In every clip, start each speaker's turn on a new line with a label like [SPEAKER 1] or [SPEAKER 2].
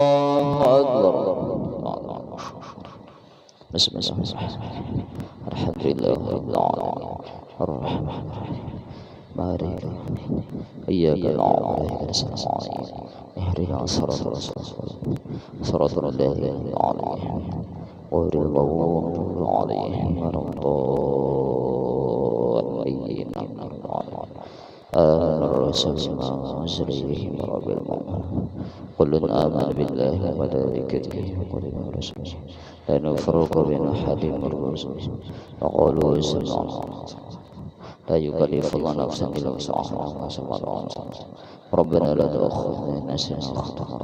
[SPEAKER 1] أكبر. بسم الله الرحمن الرحيم. الحمد لله رب العالمين الرحمن الرحيم مالك يوم الدين إياك نعبد وإياك نستعين اهدنا الصراط المستقيم صراط الذين أنعمت عليهم غير المغضوب عليهم ولا الضالين. آمن الرسول بما أنزل إليه من رب العالمين كل آمن بالله وملائكته وكتبه ورسله لا نفرق بين أحد من رسله وقالوا سمعنا لا يكلف الله نفسا إلا وسعها ربنا لا تؤاخذنا إن نسينا أو أخطأنا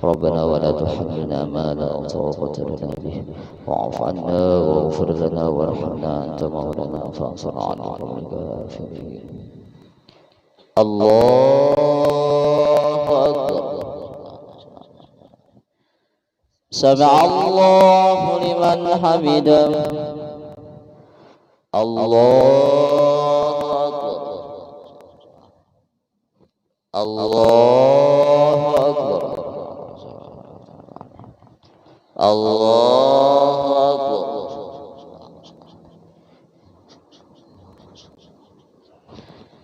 [SPEAKER 1] ربنا ولا تحملنا ما لا طاقة لنا به واعف عنا واغفر لنا وارحمنا أنت مولانا فانصرنا على القوم الكافرين. الله أكبر. سمع الله لمن حمده. الله أكبر. الله أكبر. الله أكبر.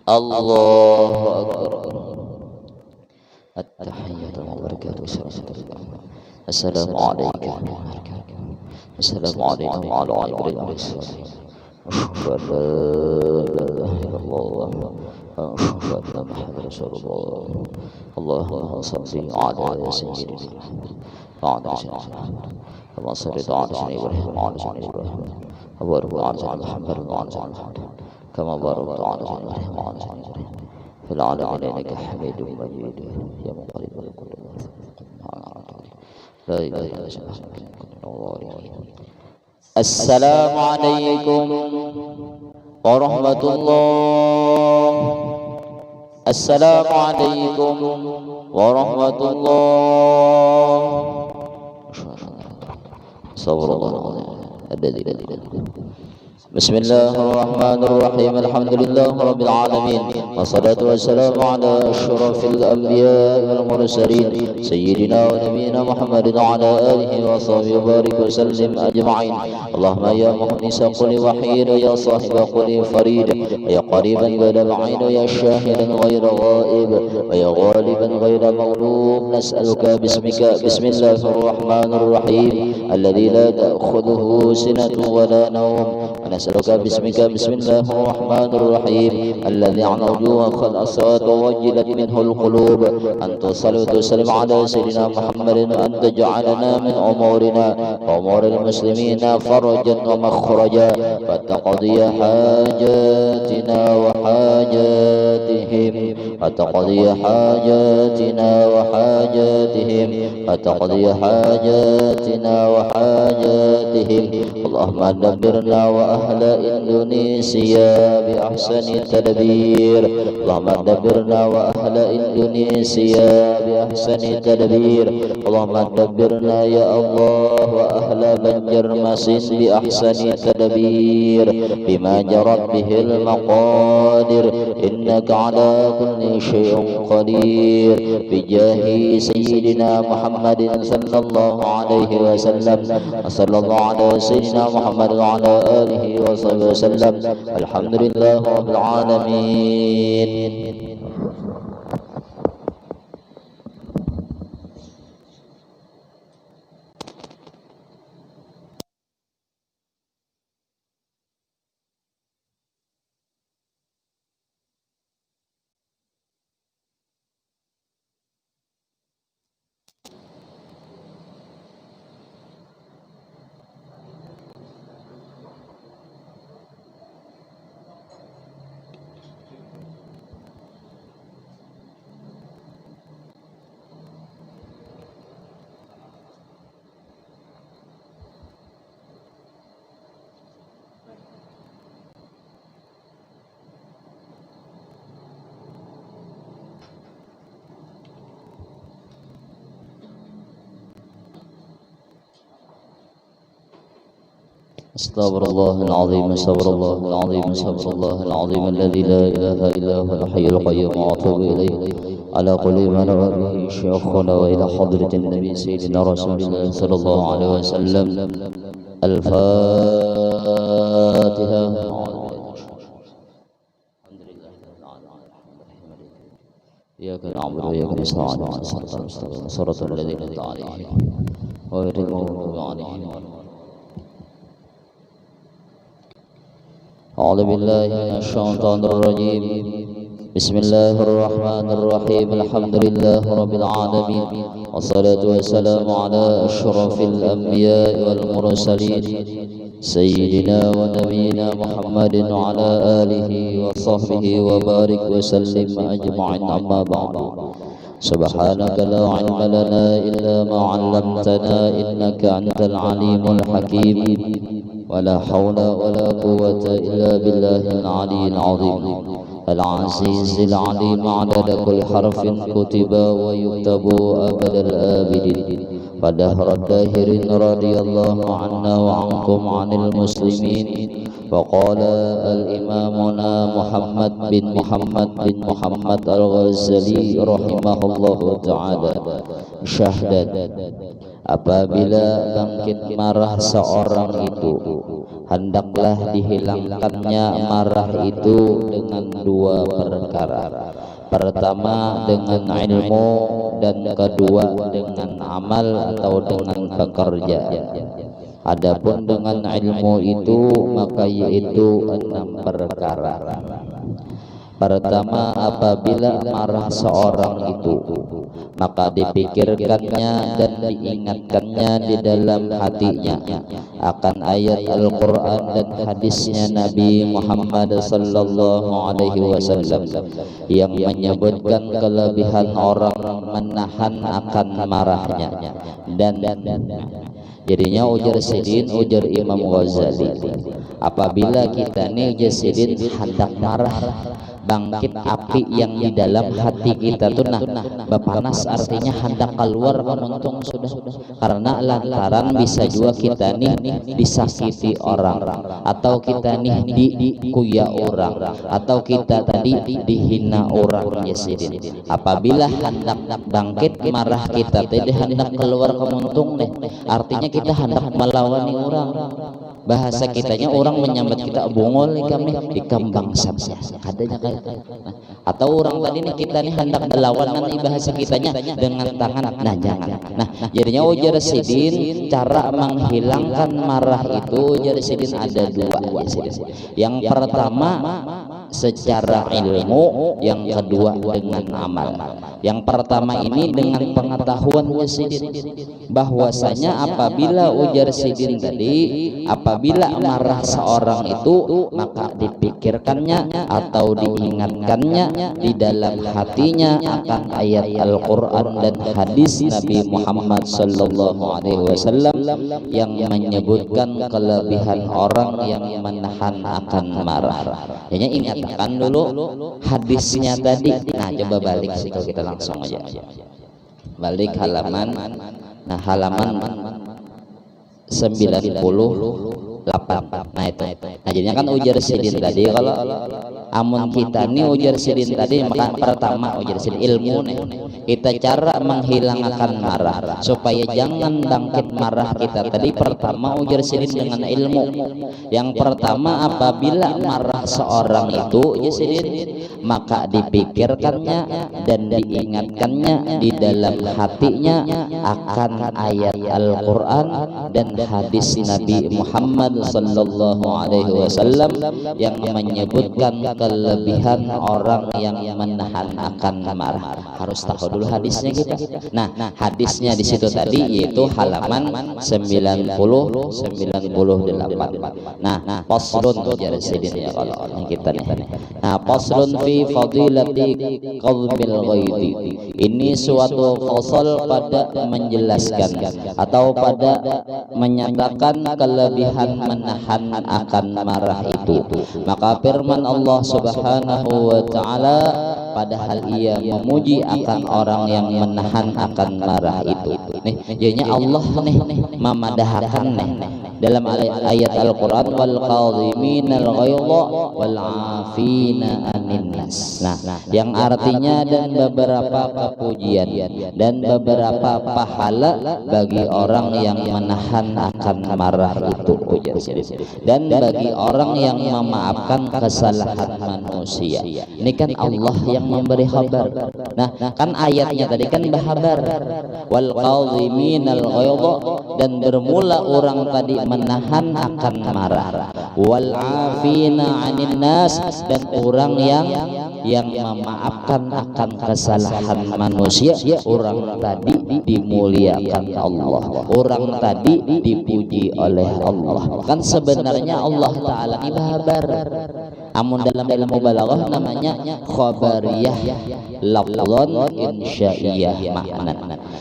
[SPEAKER 1] الله أكبر. التحية والبركات والسلام. السلام عليكم. السلام عليكم وعلى عباد الصالحين. أشهد أن لا إله إلا الله وأشهد أن محمدا رسول الله. اللهم صل على سيدنا وعلى سيدنا كما صليت على سيدنا إبراهيم وعلى سيدنا إبراهيم وبارك على سيدنا محمد وعلى سيدنا محمد كما باركت على سيدنا إبراهيم وعلى سيدنا إبراهيم في العالمين إنك حميد مجيد يا مقلب القلوب لا إله إلا أنت. السلام عليكم ورحمة الله. السلام عليكم ورحمة الله. صبر الله الذي بسم الله الرحمن الرحيم. الحمد لله رب العالمين والصلاة والسلام على أشرف الأنبياء والمرسلين سيدنا ونبينا محمد وعلى آله وصحبه وبارك وسلم أجمعين. اللهم يا مخلص قل وحيد يا صاحب قل فريد ويا قريبا غير بعيد ويا شاهدا غير غائب ويا غالبا غير مغلوب نسألك باسمك بسم الله الرحمن الرحيم الذي لا تأخذه سنة ولا نوم ونسألك باسمك بسم الله الرحمن الرحيم الذي عن وجوهك الأصوات ووجلت منه القلوب أن تصلي وتسلم على سيدنا محمد أن تجعلنا من أمورنا وأمور المسلمين فرجا ومخرجا فتقضي حاجاتنا وحاجاتهم فتقضي حاجاتنا وحاجاتهم فتقضي حاجاتنا وحاجاتهم. اللهم دبرنا وأهل إندونيسيا بأحسن التدبير. اللهم دبرنا وأهل إندونيسيا بأحسن التدبير. اللهم دبرنا يا الله وأهل بنجرمسين بأحسن التدبير بما جرت به المقادر إنك على كل شيء قدير بجاه سيدنا محمد صلى الله عليه وسلم وصلى الله على سيدنا محمد وعلى آله وصحبه وسلم. الحمد لله رب العالمين. استغفر الله العظيم استغفر الله العظيم استغفر الله العظيم الذي لا إله إلا هو الحي القيوم وأتوب إليه. على كل ما روى به شيخنا وإلى حضرة النبي سيدنا رسول الله صلى الله عليه وسلم. الفاتحة. إياك نعبد وإياك نستعين صراط الذين أنعمت عليهم غير المغضوب عليهم. أعوذ بالله من الشيطان الرجيم. بسم الله الرحمن الرحيم. الحمد لله رب العالمين، والصلاة والسلام على أشرف الأنبياء والمرسلين سيدنا ونبينا محمد وعلى آله وصحبه وبارك وسلم أجمعين. أما بعد، سبحانك لا علم لنا إلا ما علمتنا إنك أنت العليم الحكيم، ولا حول ولا قوة إلا بالله العلي العظيم العزيز العليم عدد كل حرف كتب ويكتب أبد الآبدين ودهر الداهرين رضي الله عنا وعنكم عن المسلمين. وقال الإمامنا محمد بن محمد الغزالي رحمه الله تعالى syahdat, apabila bangkit marah seorang itu, hendaklah dihilangkannya marah itu dengan dua perkara. Pertama dengan ilmu, dan kedua dengan amal atau dengan pekerjaan. Adapun dengan ilmu itu maka yaitu 6 perkara. Pertama, apabila marah seorang itu, maka dipikirkannya dan diingatkannya di dalam hatinya akan ayat Al-Quran dan hadisnya Nabi Muhammad sallallahu alaihi wasallam yang menyebutkan kelebihan orang menahan akan marahnya. Dan jadinya ujar Sidin, ujar Imam Ghazali, apabila kita nih ujar Sidin hendak marah, bangkit api yang di dalam hati kita tuh berpanas, artinya hendak keluar menuntung sudah, karena lantaran bisa juga kita nih disakiti orang, atau kita nih dikuya orang, atau kita tadi dihina orang. Ya Sidin, apabila hendak bangkit marah kita tadi hendak keluar kemuntung nih, artinya kita hendak melawani orang. Bahasa kitanya orang menyambat kita bungol kami di kembang sabsa adanya kayak atau orang tadi nih kita nih hendak melawan, nanti bahasa kitanya dengan tangan. Nah jangan. Nah jadinya ujar Sidin, cara menghilangkan marah itu ujar Sidin ada dua. Ya Sidin, yang pertama secara ilmu, yang kedua dengan amal. Yang pertama ini dengan pengetahuan ya Sidin, bahwasanya apabila ujar Sidin tadi, apabila marah seorang itu maka dipikirkannya atau diingatkannya di dalam hatinya akan ayat Al-Quran dan hadis Nabi Muhammad sallallahu alaihi wasallam yang menyebutkan kelebihan orang yang menahan akan marah. Jadi ingatkan dulu hadisnya tadi. Nah coba balik situ, kita langsung aja balik halaman. Nah halaman 98. Nah itu. Nah jadinya kan ujar Sidin tadi, kalau amun kita nih ujar Sidin tadi, maka pertama ujar Sidin ilmu nih, kita cara menghilangkan marah supaya jangan bangkit marah kita tadi. Pertama ujar Sidin dengan ilmu. Yang pertama, apabila marah seorang itu ya Sidin, maka dipikirkannya dan diingatkannya di dalam hatinya akan ayat Al-Quran dan hadis Nabi Muhammad sallallahu alaihi wasallam yang menyebutkan kelebihan orang yang menahan akan marah. Harus tahu dulu hadisnya kita. Nah hadisnya di situ tadi yaitu halaman 98. Nah faslun ujar Sidin ya kalau kita nih. Nah faslun fi fadilati qadhbil ghaidi, ini suatu fasal pada menjelaskan atau pada menyatakan kelebihan menahan akan marah itu. Maka firman Allah Subhanahu wa taala, padahal ia memuji akan orang yang menahan akan marah itu. Nih, jadinya Allah nih memadahkan nih dalam ayat Al-Qur'an wal qadhiminal ghaidha wal 'afina 'anil nas. Nah, yang artinya dan beberapa kepujian dan beberapa pahala bagi orang yang menahan akan marah itu, dan bagi orang yang memaafkan kesalahan manusia. Ini kan Allah yang memberi kabar. Nah, kan ayatnya tadi kan berkabar wal qadhiminal ghaidha, dan bermula orang tadi menahan akan marah, wal 'afina 'anil nas, dan orang yang memaafkan akan kesalahan manusia. Orang tadi dimuliakan Allah, orang tadi dipuji oleh Allah. Kan sebenarnya Allah Ta'ala ini kabar, amun dalam ilmu balaghah namanya khabariyah lafzan insya'iyah makna.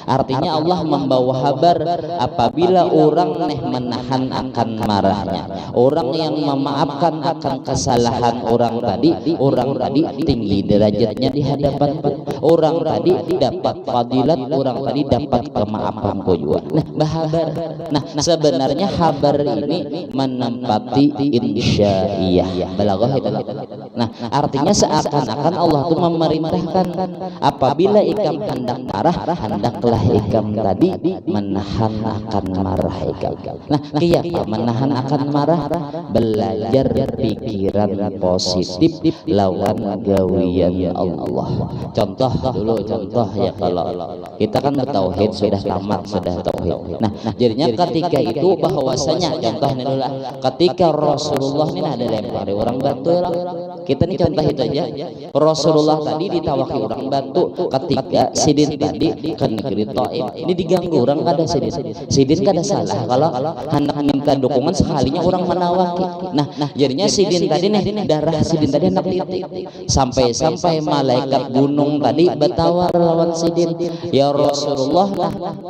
[SPEAKER 1] Artinya Allah membawa kabar apabila orang menahan akan marahnya, orang yang memaafkan akan kesalahan orang tadi tinggi derajatnya di hadapanku, orang tadi dapat fadilat, orang tadi dapat kemaafanku juga. Nah, bahabar. Nah, sebenarnya kabar ini menempati insya'iyah balaghah itu. Nah, artinya seakan-akan Allah itu memerintahkan apabila ikam hendak marah, hendaklah ikam tadi menahan akan marah ikam. Nah, kiapa menahan akan marah? Belajar pikiran positif lawan gawian Allah. Contoh ya, kalau kita kan bertauhid sudah tamat, sudah tauhid. Nah, jadinya ketika itu bahwasanya contohnya dulu, ketika Rasulullah ini ada lempar orang batu, kita nih contoh itu aja. Rasulullah tadi ditawaki orang batu ketika sidin tadi ke negeri Taif. Ini diganggu orang, kada sidin kada salah kalau hendak minta dukungan sekalinya orang menawaki. Nah, jadinya sidin tadi nih, darah sidin tadi hendak titik sampai malaikat gunung tadi bertawar lawan sidin, ya Rasulullah,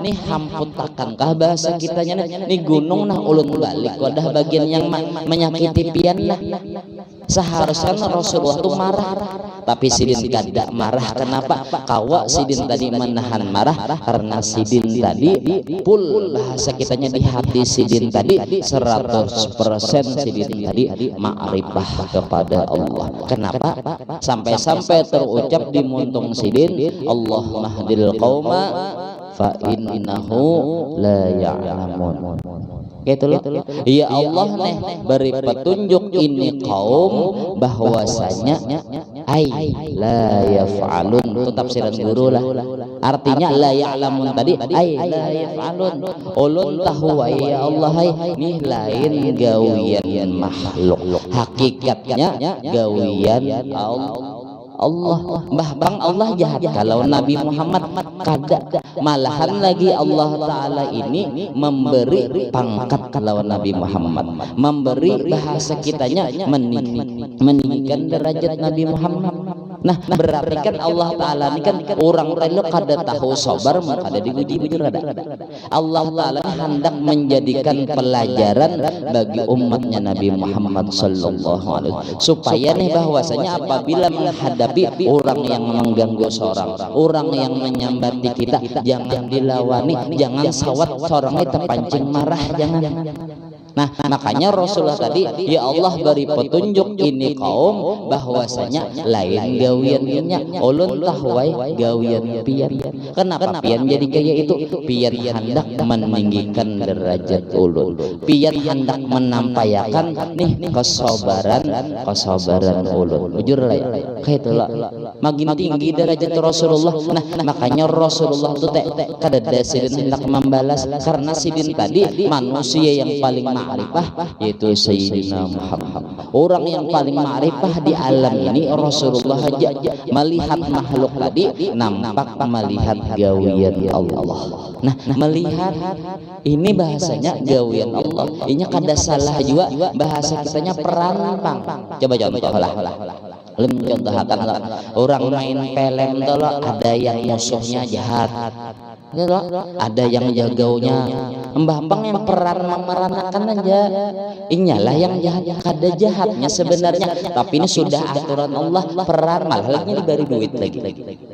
[SPEAKER 1] nih hamput takankah bahasa kitanya nih gunung nah ulun balik wadah bagian yang menyakiti pian nah. Seharusnya Rasulullah itu marah, tapi sidin kada marah. Kenapa? Kawa sidin tadi menahan marah karena sidin tadi pul bahasa kitanya di hati sidin tadi 100% sidin tadi ma'rifah kepada Allah. Kenapa? Sampai terucap di muntung sidin, Allahumma hdil qauma fa innahu la ya'lamun. Gitu loh. Ya Allah nih beri petunjuk ini kaum bahwasanya la yaf'alun, itu tafsiran guru lah. Artinya la ya'lamun tadi la yaf'alun, ulun tahu ya Allah nih lain gawian makhluk, hakikatnya gawian Allah. Bang Allah jahat kalau Nabi Muhammad kada, malahan lagi Allah Ta'ala ini memberi pangkat kalau Nabi Muhammad, memberi bahasa kitanya meninggikan derajat Nabi Muhammad. Nah, berarti kan Allah Ta'ala ini kan orang tadi kada tahu sabar, kada diuji bujur ada. Allah Ta'ala hendak menjadikan pelajaran bagi umatnya Nabi Muhammad sallallahu alaihi wasallam, supaya nih bahwasanya apabila menghadapi orang yang mengganggu seorang, orang yang menyambati kita, jangan dilawani, jangan sawat seorang itu terpancing marah, jangan. Nah, makanya Rasulullah tadi, ya Allah beri petunjuk ini kaum bahwasanya lain gawiannya, ulun tahwai gawian pian. Kenapa pian jadi kayak itu? Pian hendak meninggikan derajat ulun, pian hendak menampayakan nih kesabaran ulun. Jujur lah kayak itulah makin tinggi derajat Rasulullah. Nah, makanya Rasulullah itu kada sidin hendak membalas, karena sidin tadi manusia yang paling ma'rifah yaitu Sayyidina Muhammad. Orang yang paling ma'rifah di alam ini Rasulullah aja melihat makhluk tadi nampak melihat gawian Allah. Nah, melihat ini bahasanya gawian Allah. Ini kada salah juga bahasa kitanya perampang. Coba contoh lah. Contohkan orang main film tolak, ada yang musuhnya jahat, ada yang jagaunya Mbah yang peran memeranakan aja. Inyalah yang jahat kada jahatnya sebenarnya, tapi ini sudah aturan Allah peran malah diberi duit lagi.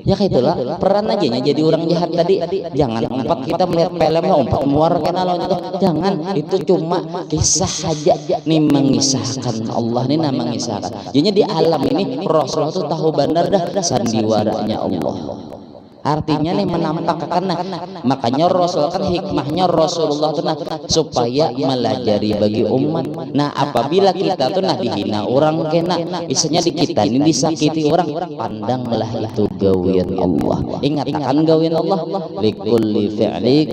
[SPEAKER 1] Ya kayak itulah peran aja jadi orang jahat tadi. Jangan umpat kita melihat filmnya umpat muar kenal itu. Jangan, itu cuma kisah saja nih, mengisahkan Allah nih, nama mengisahkan. Jadi di alam ini Rasulullah itu tahu benar dah sandiwaranya Allah. Artinya nih menampakkan, makanya Rasul kan hikmahnya Rasulullah tuh supaya melajari bagi umat. Nah apabila kita tuh dihina orang kena, isinya di kita ini disakiti orang, pandanglah itu gawian Allah. Ingatkan gawian Allah, likulli fi'lik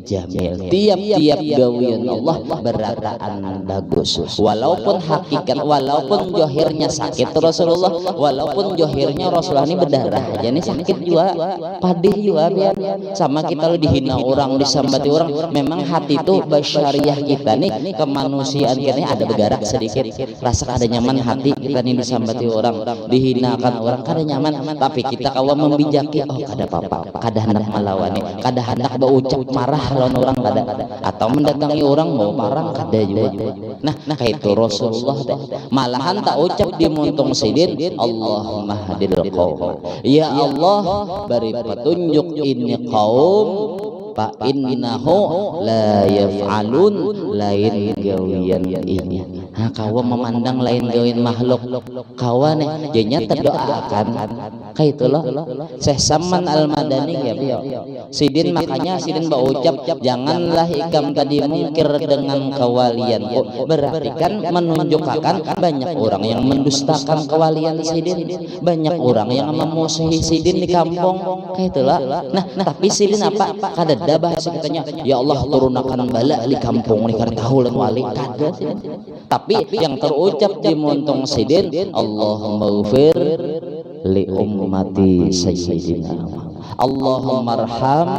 [SPEAKER 1] jamil, tiap-tiap gawian Allah berataan bagus. Walaupun hakikat, walaupun johirnya sakit Rasulullah, walaupun johirnya Rasulullah ini berdarah aja nih sakit juga, padih juga biar sama kita lo dihina orang, disambati orang. Memang hati itu basyariah kita nih, kemanusiaan kita ini ada bergerak sedikit, rasa ada nyaman hati kita nih disambati orang, dihinakan orang kada nyaman. Tapi kita kawa membijaki, oh kada apa-apa, kada hendak melawan nih, kada hendak berucap marah lawan orang, kada, atau mendatangi orang mau marah kada juga. Nah kayak itu Rasulullah malahan tak ucap di muntung sidin, Allahumma hadil qaum, ya Allah beri petunjuk ini kaum, fa innahu la yaf'alun, lain gawian ini. Nah kawa memandang lain gawian makhluk, kawa nih jadinya terdoakan kayak itu loh. Syekh Saman Al-Madani ya biar sidin, makanya sidin berucap janganlah ikam tadi mungkir dengan kewalian. Berarti kan menunjukkan banyak orang yang mendustakan kewalian sidin, banyak orang yang memusuhi sidin di kampung kayak itulah. Nah tapi sidin apa kada bahasa katanya, ya Allah turunakan bala di kampung ini karena tahu lan wali, kada sidin. Tapi yang terucap di muntung sidin, Allahumma ghfir li ummati sayyidina Allahumma arham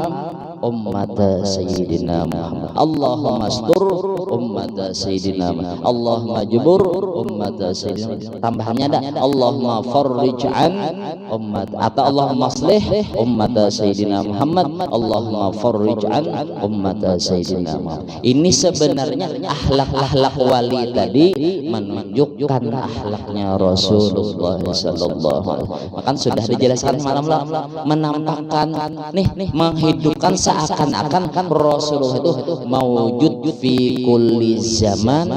[SPEAKER 1] ummata sayyidina Muhammad, Allahumma astur ummata sayyidina Muhammad, Allahumma jubur ummata sayyidina. Tambahannya ada Allahumma farrij an ummat, atau Allahumma aslih ummata sayyidina Muhammad, Allahumma farrij an ummata sayyidina Muhammad. Ini sebenarnya akhlak-akhlak wali tadi menunjukkan akhlaknya Rasulullah sallallahu alaihi wasallam. Maka sudah dijelaskan malam menampakkan nih menghidupkan seakan-akan Rasulullah itu mawujud fi kulli zaman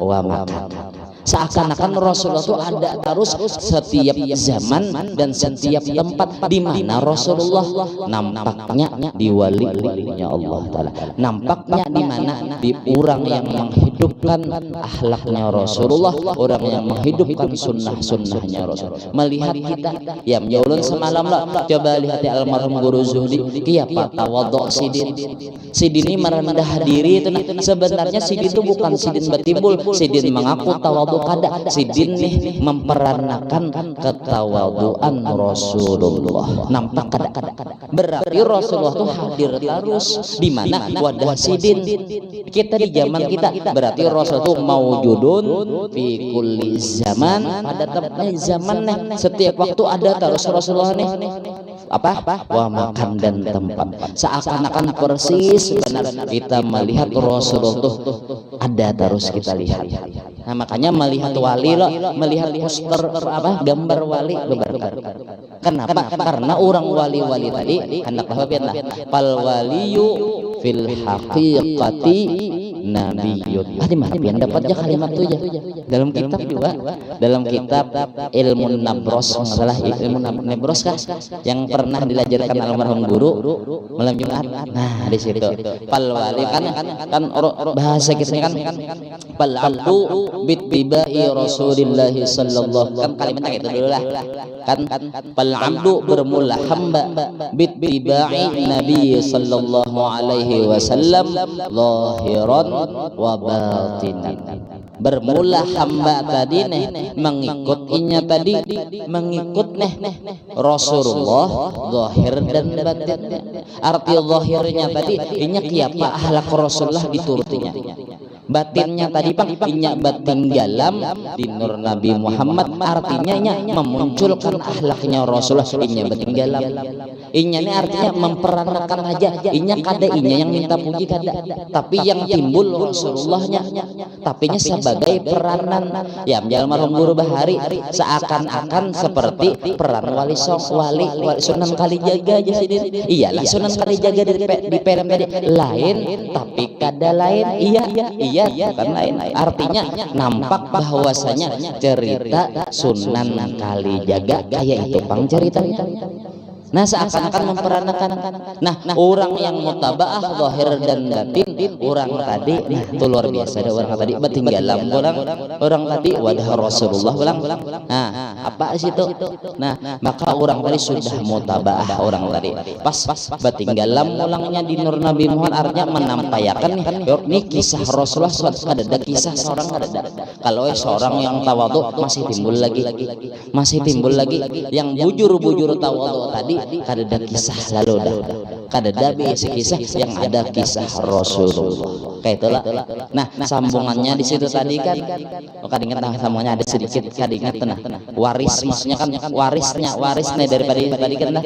[SPEAKER 1] wa makan. Seakan-akan Rasulullah itu ada terus setiap zaman dan setiap tempat. Di mana Rasulullah nampaknya di wali-walinya Allah Ta'ala, nampaknya di mana di orang yang menghidupkan akhlaknya Rasulullah, orang yang menghidupkan sunnah-sunnahnya Rasulullah. Melihat kita ya menjaulan semalam lah, coba lihat ya almarhum Guru Zuhdi kiapa tawadhu sidin. Sidin ini merendah diri itu. Sebenarnya sidin itu bukan sidin betimbul, sidin mengaku tawadhu kada, sidin nih memperanakan ketawaduan Rasulullah. Nampak kada, berarti Rasulullah itu hadir terus di mana wadah sidin. Kita di zaman kita berarti Rasul itu maujudun fi kulli zaman, pada tempatnya zaman nih, setiap waktu ada terus Rasulullah nih apa wa makan dan tempat. Seakan-akan persis benar kita melihat Rasulullah itu ada terus kita lihat. Nah makanya melihat wali loh, melihat poster apa gambar wali berkah. Kenapa? Karena orang wali-wali tadi hendak lah pal waliyu fil haqiqati nabiyun. Di mana pian dapatnya kalimat itu ya? Dalam kitab juga, dalam kitab Ilmu Nabros, masalah Ilmu Nabros kah yang pernah dilajarkan almarhum guru malam Jumat. Nah di situ pal wali kan bahasa kita kan pal abdu bittibai Rasulillah sallallahu, kan kalimatnya gitu dulu lah kan, pal abdu bermula hamba bittibai Nabi sallallahu alaihi wasallam zahiran wa batinan. Bermula hamba tadi nih mengikutinya tadi, mengikut nih Rasulullah zahir dan batin. Arti zahirnya tadi inya kiapa ahlak Rasulullah diturutinya. Batinnya tadi Pak, inya batin dalam di nur Nabi Muhammad, artinya inya memunculkan akhlaknya Rasulullah. Inya batin dalam, inya ini artinya memperanakan aja, inya kada inya yang minta puji kada, tapi yang timbul Rasulullahnya, tapi nya sebagai peranan. Ya almarhum Guru Bahari seakan-akan seperti peran wali Sunan Kalijaga aja sendiri. Iyalah Sunan Kalijaga di film tadi lain, tapi kada lain. Iya, bukan lain. Artinya nampak bahwasanya cerita Sunan Kalijaga kayak itu pang cerita. Nah seakan-akan memperanakan. Nah orang yang mutabaah zahir dan batin, orang tadi nah itu luar biasa. Ada orang tadi batinggalan orang tadi wadah Rasulullah ulang. Nah apa situ? Nah maka orang tadi sudah mutabaah orang tadi. Pas batinggalan ulangnya di nur Nabi Muhammad, artinya menampakkan nih kisah Rasulullah. Ada kisah seorang ada. Kalau seorang yang tawadhu masih timbul lagi yang bujur tawadhu tadi. Kada kisah lalu kada kisah yang ada kisah Rasulullah kayak itulah. Nah sambungannya di situ tadi kan kadingat sambungannya ada sedikit kadingat waris, maksudnya kan warisnya daripada tadi kan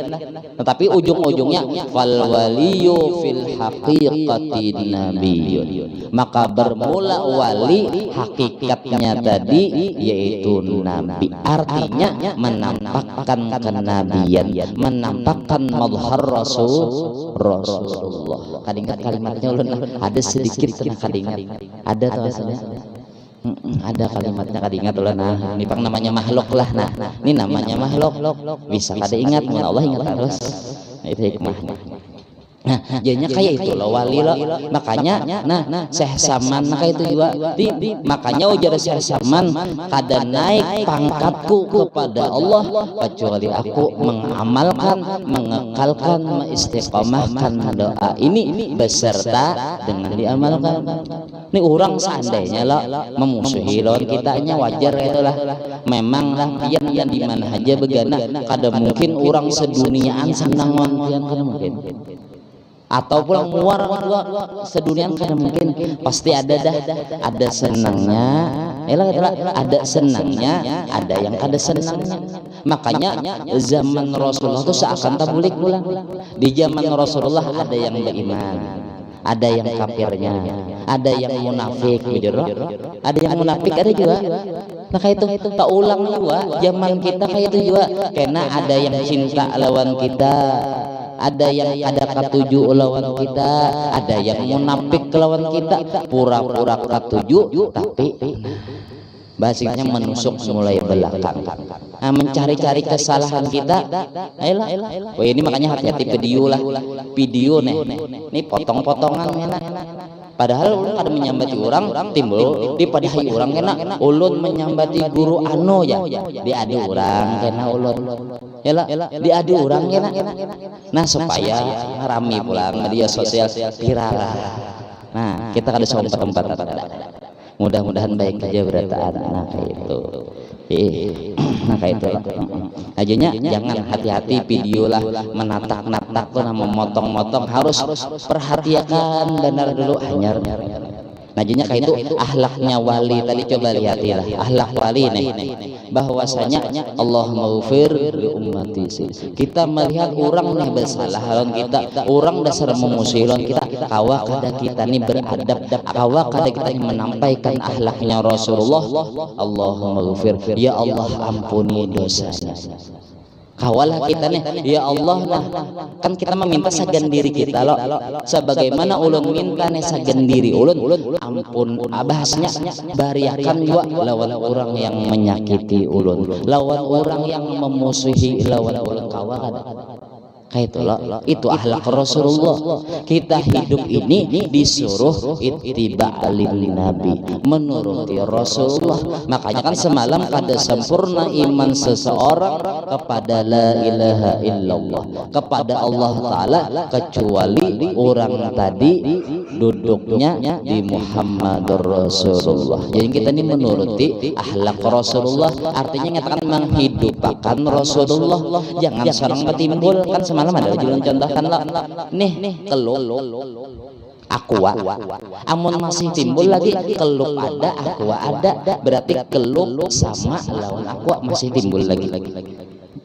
[SPEAKER 1] tetapi ujung-ujungnya wal waliyu fil haqiqati nabiyyun, maka bermula wali hakikatnya tadi yaitu nabi, artinya menampakkan kenabian, menampakkan mazhar Rasulullah. Kadingat kalimatnya ulun ada sedikit kadingat ada tulisannya. Ada kalimatnya kadingat ulun. Nah ini pang namanya makhluk lah. Nah ini namanya makhluk bisa kada ingat, Allah ingat terus. Nah, itu hikmahnya. Nah jadinya kayak itu loh wali loh. Makanya Syekh Saman kayak itu juga makanya ujar Syekh Saman, kada naik pangkatku kepada Allah kecuali aku mengamalkan, mengekalkan, mengistiqomahkan doa ini beserta dengan diamalkan. Ini orang seandainya lah memusuhi lawan kitanya wajar itulah. Memang lah yang di mana aja begana, kada mungkin orang seduniaan senang wantian, kada mungkin. Atau pulang muar sedunia kada mungkin, pasti ada senangnya, ada senangnya, ada yang kada senangnya. Makanya zaman Rasulullah itu seakan tabulik pulang. Di zaman Rasulullah ada yang beriman, ada yang kafirnya, ada yang munafik, ada yang munafik ada juga. Nah kayak itu tak ulang juga zaman kita kayak itu juga, karena ada yang cinta lawan kita, ada yang ada katuju lawan kita, ada yang munafik lawan kita, pura-pura katuju tapi basicnya menusuk mulai belakang. Nah, mencari-cari kesalahan kita. Ayolah. Oh ini makanya hati-hati video nih. Ini potong-potongan enak. Padahal ulun kada menyambati orang timbul di padahai orang kena ulun menyambati guru anu ya diadu orang kena ulun diadu orang kena. Nah supaya rame pulang media sosial viral. Nah kita kada soal tempat mudah-mudahan baik aja berataan. Nah kayak itu nah kayak itu ajanya jangan hati-hati video lah menatak-natak tuh memotong-motong, harus perhatikan benar dulu anyar. Nah jadinya kayak itu akhlaknya wali tadi, coba lihat lah akhlak wali nih bahwasanya Allah maghfir li ummati. Kita melihat orang nih bersalah lawan kita, orang dasar memusuhi lawan kita, kawa kada kita nih beradab, kawa kada kita nih menampaikan akhlaknya Rasulullah. Allah maghfir, ya Allah ampuni dosanya. Kawalah kita nih ya Allah lah, kan kita meminta sagan diri kita loh, sebagaimana ulun minta nih sagan diri ulun ampun bahasnya bariakan juga lawan orang yang menyakiti ulun, lawan orang yang memusuhi lawan ulun, kawa kayak itu loh. Itu akhlak Rasulullah. Kita hidup ini disuruh ittiba'lin nabi, menuruti Rasulullah. Makanya kan semalam kada sempurna iman seseorang kepada la ilaha illallah, kepada Allah Ta'ala, kecuali orang tadi duduknya di Muhammad Rasulullah. Jadi kita ini menuruti akhlak Rasulullah, artinya nyatakan menghidupkan Rasulullah. Jangan seorang timbul kan semalam ada julun contohkan lah nih aqua. Amun masih timbul lagi kelup ada, aqua ada, berarti kelup sama lawan aqua masih timbul lagi.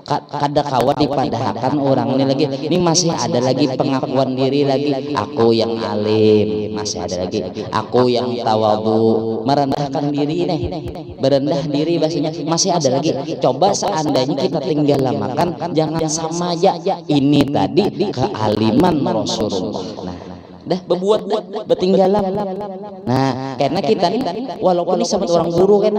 [SPEAKER 1] Kada kawa dipadahakan orang ini lagi, ini masih ada lagi pengakuan diri lagi, aku yang alim, masih ada lagi aku yang tawadhu, merendahkan diri nih, berendah diri bahasanya masih ada lagi. Coba seandainya kita tinggal lamakan, jangan sama aja ini tadi kealiman Rasulullah. Nah, dah berbuat bertinggalan. Nah, karena kita nih walaupun disebut orang guru kan,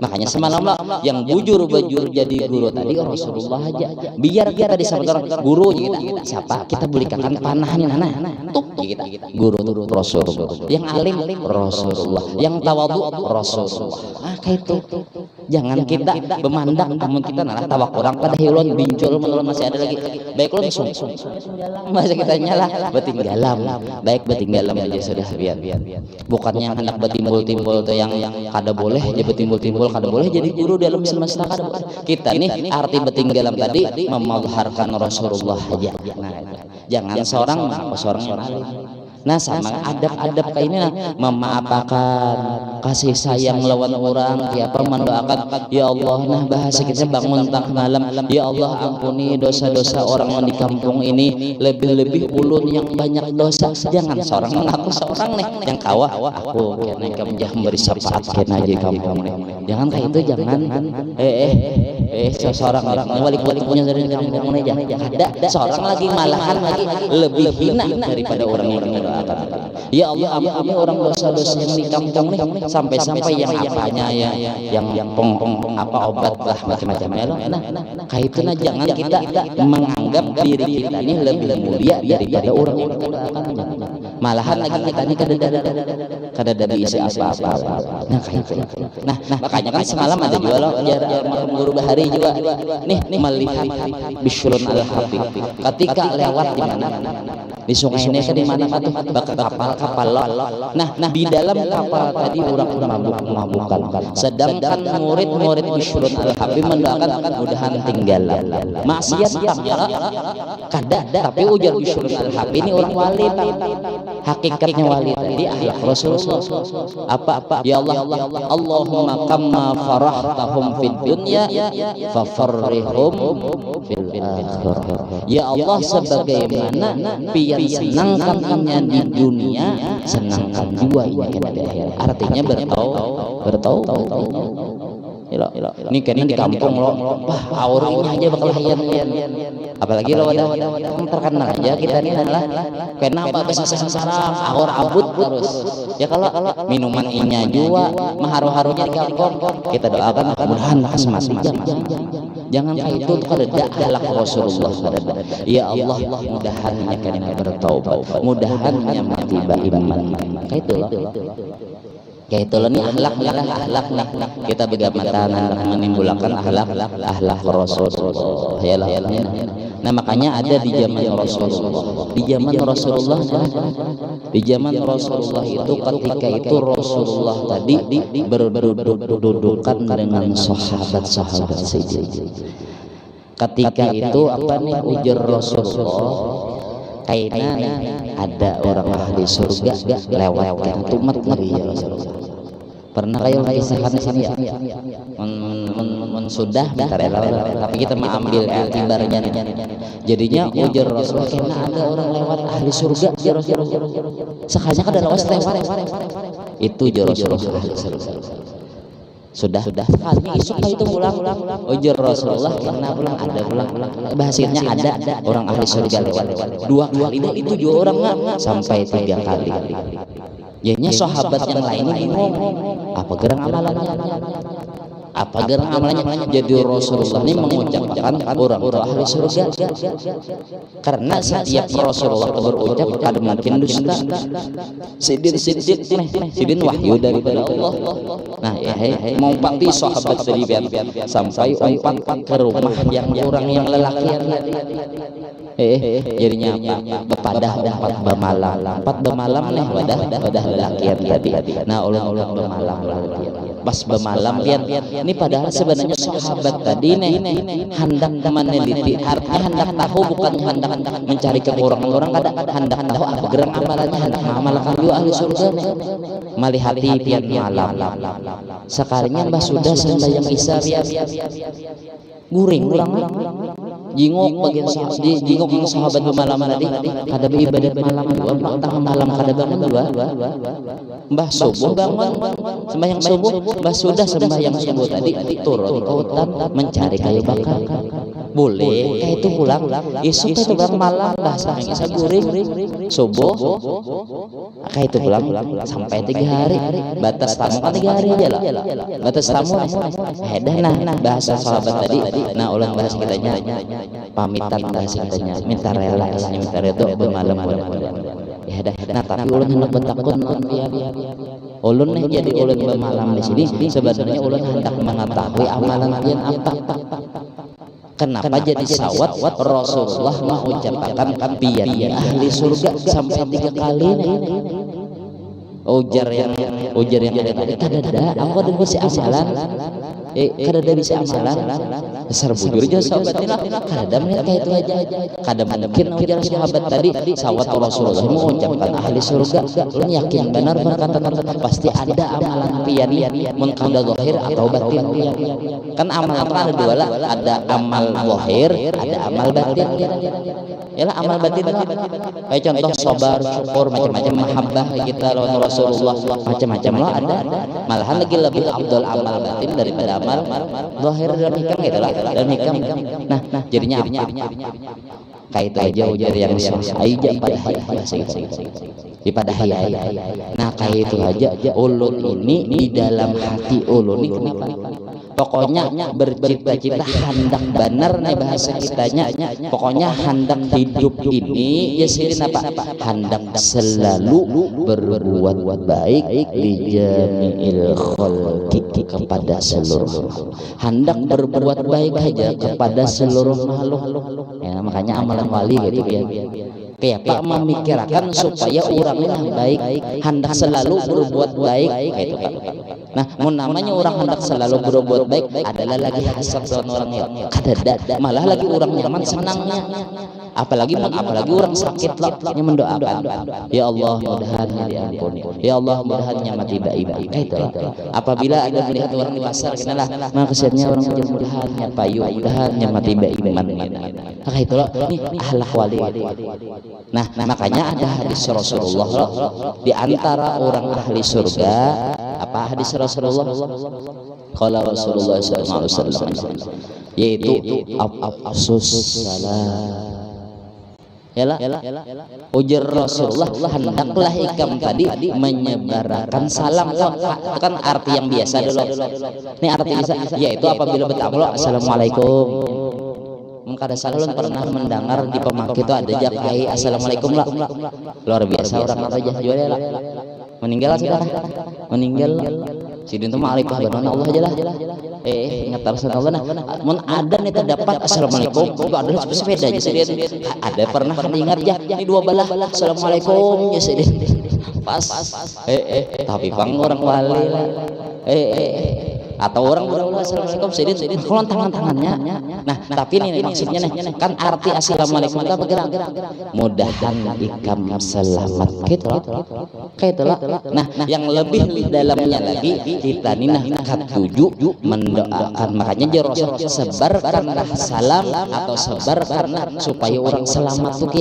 [SPEAKER 1] makanya semalam lah yang bujur jadi guru tadi Rasulullah aja. Biar kita disebut orang guru kita siapa? Kita bolehkan panahan tuh kita guru Rasulullah. Yang alim Rasulullah, yang tawadhu Rasulullah. Ah, kayak itu. Jangan kita memandang namun kita nalah tawak orang pada hilon bincul menurut masih ada lagi. Baik lo langsung. Masa kita nyala bertinggalan. Baik bertinggalan aja sudah biar. Bukannya hendak bertimbul-timbul tuh yang kada boleh jadi bertimbul-timbul, kada boleh jadi guru dalam semesta kada boleh. Kita nih arti bertinggalan tadi memadharkan Rasulullah aja. Nah, jangan seorang yang alim. Nah, sama adab-adab kayak ini memaafkan, kasih sayang lawan orang, siapa mendoakan ya Allah, nah bahasa kita bangun tengah malam, ya Allah ampuni dosa-dosa orang yang di kampung ini, lebih-lebih ulun yang banyak dosa. Jangan seorang mengaku seorang nih yang kawa aku kena kamu jangan beri syafaat kena aja kampung nih. Jangan kayak itu, jangan seorang wali-wali punya dari kampung nih, jangan ada seorang lagi malahan lagi lebih hina daripada orang-orang yang ya Allah ampuni orang dosa-dosa yang di kampung nih, sampai-sampai yang apanya ya yang apa obat lah macam-macam ya. Nah, kayak itu nah jangan kita menganggap diri kita ini lebih mulia daripada orang-orang malahan lagi kita ini kada ada isi apa-apa. Nah, kayak itu. Nah, makanya kan semalam ada juga loh guru bahari juga nih melihat Bishrun al-Habib ketika lewat di mana di sungai ini di mana tuh kapal nah di dalam kapal tadi orang mabuk-mabukan, sedangkan murid-murid Bishrun al-Habib mendoakan mudahan tinggalan maksiat kada, tapi ujar Bishrun al-Habib ini orang wali, hakikatnya wali tadi akhlak Rasulullah. Apa ya Allah, Allahumma kamma farahtahum fid dunya fafarrihum fil akhirah. Ya Allah, sebagaimana pian senangkannya di dunia, senangkan juga ini di akhirat. Artinya bertau. Ini kayaknya di kampung lo, wah auranya aja bakal hayat. Apalagi lo ada terkenal aja kita ini adalah kenapa bisa sarang aur abut terus. Ya kalau minuman inya juga maharu-harunya di kampung, kita doakan mudah-mudahan mas-mas. Jangan kayak itu tuh kada akhlak Rasulullah. Ya Allah, mudahannya kena bertaubat, mudahannya mati beriman. Kayak itu loh. Kayak itu loh, nih akhlak nih kita begamatan menimbulkan akhlak Rasulullah. Ya lah. Nah, makanya ada di zaman Rasulullah. Di zaman Rasulullah itu ketika itu Rasulullah tadi berdudukan dengan sahabat-sahabat saja. Ketika itu apa nih ujar Rasulullah, kayaknya ada orang ahli surga lewat tumat dari Rasulullah. Pernah kayak kisahkan di sini ya? Sudah tapi kita mengambil itibarnya. Jadinya ujar Rasulullah, karena ada orang lewat ahli surga sekalinya kan ada lewat itu ujar Rasulullah. Sudah sekali isuk itu pulang ujar Rasulullah, karena ada pulang bahasanya ada orang ahli surga lewat 2 kali itu juga orang sampai 3 kali. Jadinya sahabat yang lainnya bingung apa gerang amalannya. Jadi Rasulullah ini mengucapkan orang ahli surga, karena setiap Rasulullah berucap ada mungkin dusta. Sidin wahyu daripada Allah. Nah, mau pati sahabat seribian sampai umpat ke rumah yang orang yang lelaki jadinya apa? Bepadah 4 bemalam nih wadah lelakian tadi. Nah, ulun bemalam pas bemalam pian. Ini padahal sebenarnya sahabat tadi nih hendak meneliti, artinya hendak tahu bukan hendak mencari kekurangan orang, kadang hendak tahu apa gerak amalannya, hendak mengamalkan juga ahli surga nih. Malihati pian malam. Sekalinya Mbah sudah sembahyang isya pian. Guring jingok bagian jingok yang sahabat bemalam tadi kada ibadat malam dua tengah malam kada bangun dua Mbah subuh bangun sembahyang subuh, Mbah sudah sembahyang subuh tadi turun ke hutan mencari kayu bakar. Boleh kayak itu pulang esok itu pulang malam bahasa Indonesia guring subuh kayak itu pulang sampai 3 hari. Batas tamu kan 3 hari aja lah, batas tamu hedah. Nah bahasa sahabat tadi, nah ulang bahasa kitanya pamitan bahasa kitanya minta rela, minta redo bermalam ya dah. Nah tapi ulun hendak bertakun ulun nih jadi ulun bermalam di sini sebenarnya ulun hendak mengetahui amalan kalian apa. Kenapa jadi sawat Rasulullah mengucapkan biar ahli surga sampai 3 kali nih. Ujar yang ada tadi kadada aku ada bisa amalan kadada bisa amalan besar bujur aja sahabatnya kadada melihat kayak itu aja kada mungkin ujar sahabat tadi sawat Rasulullah mengucapkan ahli surga. Ulun yakin benar berkata-kata pasti ada amalan pian mun kada zahir atau batin pian. Kan amalan ada dua lah, ada amal zahir, ada amal batin. Yalah amal batin kayak contoh sabar, syukur, macam-macam mahabbah kita lawan Rasulullah, macam-macam lah ada. Malahan lagi lebih afdal amal batin daripada amal zahir dan hikam gitu lah, dan hikam. Nah jadinya kayak itu aja ujar yang sah aja pada hayat pada hayat. Nah kayak itu aja ulun ini di dalam hati ulun ini kenapa? Pokoknya bercita-cita hendak benar nih bahasa kitanya. Pokoknya hendak hidup ini ya sirin apa? Hendak selalu berbuat baik di jami'il khalqi kepada seluruh. Hendak berbuat baik aja kepada seluruh makhluk. Ya makanya amalan wali gitu ya. Kayak Pak memikirkan supaya orangnya baik, hendak selalu berbuat baik gitu Pak. Nah, namanya orang hendak selalu berbuat baik adalah lagi hasad dengan orang ya. Kadada malah lagi orang nyaman senangnya. Apalagi orang sakit lah yang mendoakan, ya Allah mudahannya diampuni, ya Allah mudahannya mati baik. Itulah. Apabila ada melihat orang di pasar kenalah, maksudnya orang mudahannya payu, mudahannya mati baik iman. Maka itulah ini akhlak wali. Nah makanya ada hadis Rasulullah di antara orang ahli surga. Apa hadis Rasulullah? Qala Rasulullah sallallahu alaihi wasallam, yaitu afsus salam. Yalah ujar Rasulullah hendaklah ikam tadi menyebarkan salam. Kan arti yang biasa dulu. Ini arti biasa yaitu apabila bertamu assalamualaikum. Kada salah pernah mendengar di pemakaian itu ada jakai assalamualaikum lah. Luar biasa orang apa aja jual lah. Meninggal sudah meninggal sidin itu ma'alaikum benar Allah aja lah. Ingat terus Allah nah mun ada nih terdapat assalamualaikum itu adalah sepeda aja sidin ada pernah ingat ya ini 2 belah assalamualaikum ya sidin pas tapi bang orang wali lah atau orang berdoa assalamualaikum sidin kalau tangannya. Nah tapi ini maksudnya nih kan arti assalamualaikum itu bergerak mudahan ikam selamat gitu lah. Nah yang lebih dalamnya lagi kita nih ketujuh mendoakan, makanya Rasul sebarkanlah salam atau sebarkanlah supaya orang selamat tuh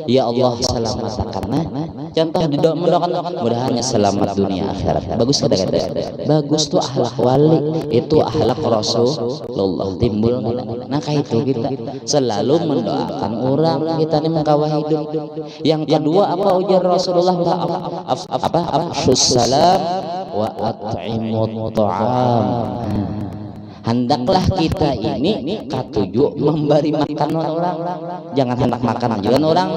[SPEAKER 1] ya Allah selamatkanlah. Contoh mendoakan mudahannya selamat dunia akhirat. Bagus kata-kata bagus tuh akhlak wali, itu akhlak Rasulullah timbul. Nah kayak itu kita selalu mendoakan orang kita ini mengkawal hidup. Yang kedua apa ujar Rasulullah? Apa afshus salam wa at'imut ta'am. Hendaklah kita ini ketujuh memberi makanan orang. Jangan hendak makanan juga orang.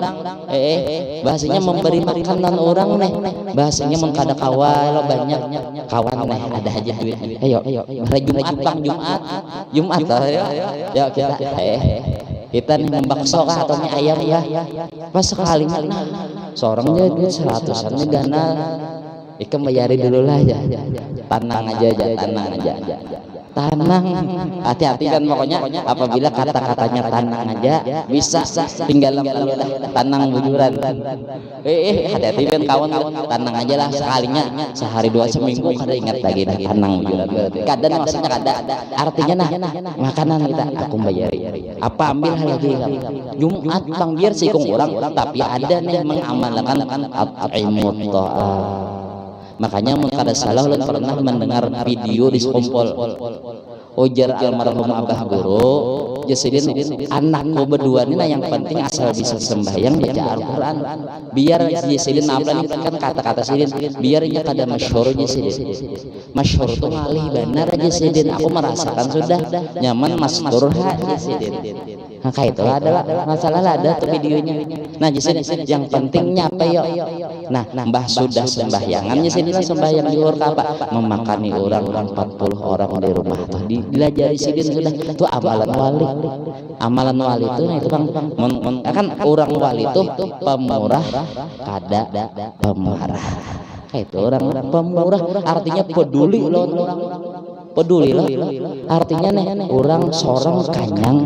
[SPEAKER 1] Bahasanya memberi makanan orang nih. Bahasanya mengkada kawal banyak kawan nih ada aja duit. Ayo rajin Jumat ya kita kita nih membakso kah atau mie ayam ya. Pas sekali nah seorang jadi 100-an nih ganal. Ikam bayari dulu lah ya. Tenang aja, tenang aja. Tenang, hati-hati kan pokoknya apabila kata-katanya tenang aja bisa tinggal dulu lah, tenang bujuran. Hati-hati kan kawan, tenang aja lah sekalinya sehari dua seminggu kada ingat lagi dah tenang bujuran. Kadang maksudnya kada artinya nah makanan kita aku bayari apa ambil hal lagi Jumat bang biar sikung orang tapi ada nih mengamalkan at'imut ta'am. Makanya kada salah ulun pernah mendengar video di Skompol ujar almarhum abah guru jasidin anakku berdua ini yang penting asal bisa sembahyang baca Al-Quran biar jasidin apa nih kan kata-kata sidin biarnya kada masyhur jasidin masyhur tuh ngalih benar jasidin aku merasakan sudah nyaman maskur jasidin. Nah kayak itulah adalah masalah ada tuh videonya. Nah jasidin yang pentingnya apa yuk nah mbah sudah sembahyangan jasidin lah sembahyang di luar apa memakani orang 40 orang di rumah tuh dilajari sidin sudah itu amalan wali itu nah itu bang kan orang wali itu pemurah kada pemarah kayak itu orang pemurah artinya peduli loh peduli loh artinya nih orang seorang kanyang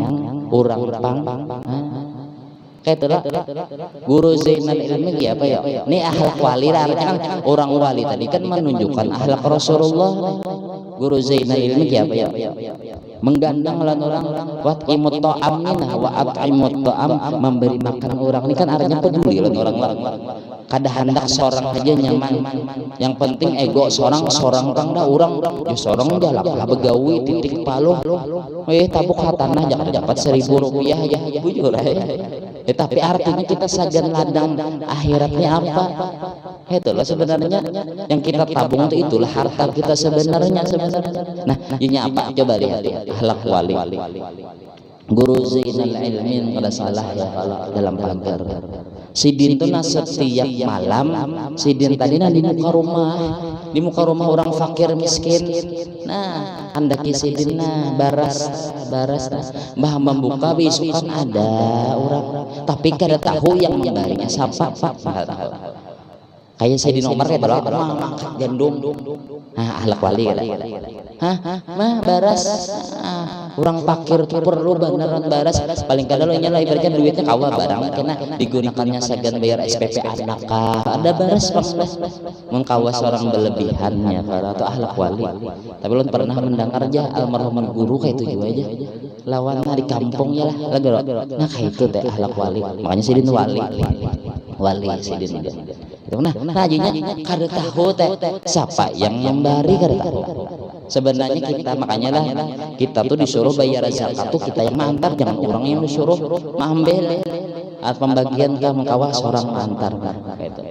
[SPEAKER 1] orang pang kayak itulah guru Zainal Ilmi apa ya ini akhlak wali artinya kan orang wali tadi kan menunjukkan akhlak Rasulullah. Guru Zainal Ilmi apa ya menggandang orang wat imut ta'am wa at'imut ta'am memberi makan orang ini kan artinya peduli orang kada hendak seorang aja nyaman yang penting ego seorang orang dah orang ya seorang dah lah begawi titik paluh tabuk hatanah jangan dapat 1.000 rupiah aja bujur tapi artinya kita sajan ladang akhiratnya apa itulah sebenarnya yang kita tabung itu itulah harta kita sebenarnya nah ini apa coba lihat akhlak wali guru Zainal Ilmi kada salah ya kalau dalam pagar sidin tuh setiap malam sidin tadi di muka rumah orang fakir miskin nah andaki sidin baras mbah membuka bisukan ada orang tapi kada tahu yang membarinya siapa kayak Sidin Umar kayak balap mangkat gandum nah akhlak wali kada mah baras orang fakir tuh perlu beneran baras paling kada lo nyala ibaratnya duitnya kawa barang kena digunakannya sagan bayar SPP anak ada baras mun kawa seorang berlebihannya kalau atau akhlak wali tapi lo pernah mendengar aja almarhum guru kayak itu juga aja lawan di kampung ya lah nah kayak itu teh akhlak wali makanya Sidin wali Sidin aja nah najinya kada tahu teh siapa yang memberi kada tahu sebenarnya kita makanya lah kita tuh disuruh bayar zakat tuh kita yang mantar jangan orang yang disuruh mengambil pembagian kamu kawa seorang mantar gitu.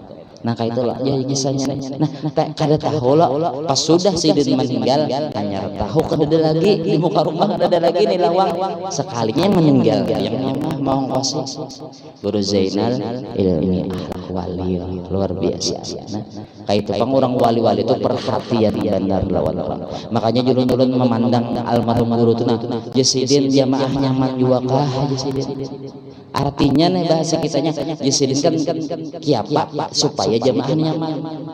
[SPEAKER 1] Nah kayak itulah ya kisahnya nah kada tahu lah pas sudah Sidin meninggal hanya tahu kada lagi di muka rumah ada lagi nih lawang sekalinya meninggal yang mau kasih guru Zainal Ilmi akhlak wali luar biasa nah kayak itu pang orang wali-wali itu perhatian benar lawan makanya julun-julun memandang almarhum guru itu nah Jasidin jamaah nyaman juga kah Jasidin artinya nih bahasa kitanya Jasidin kan kiapa supaya jamaah nyaman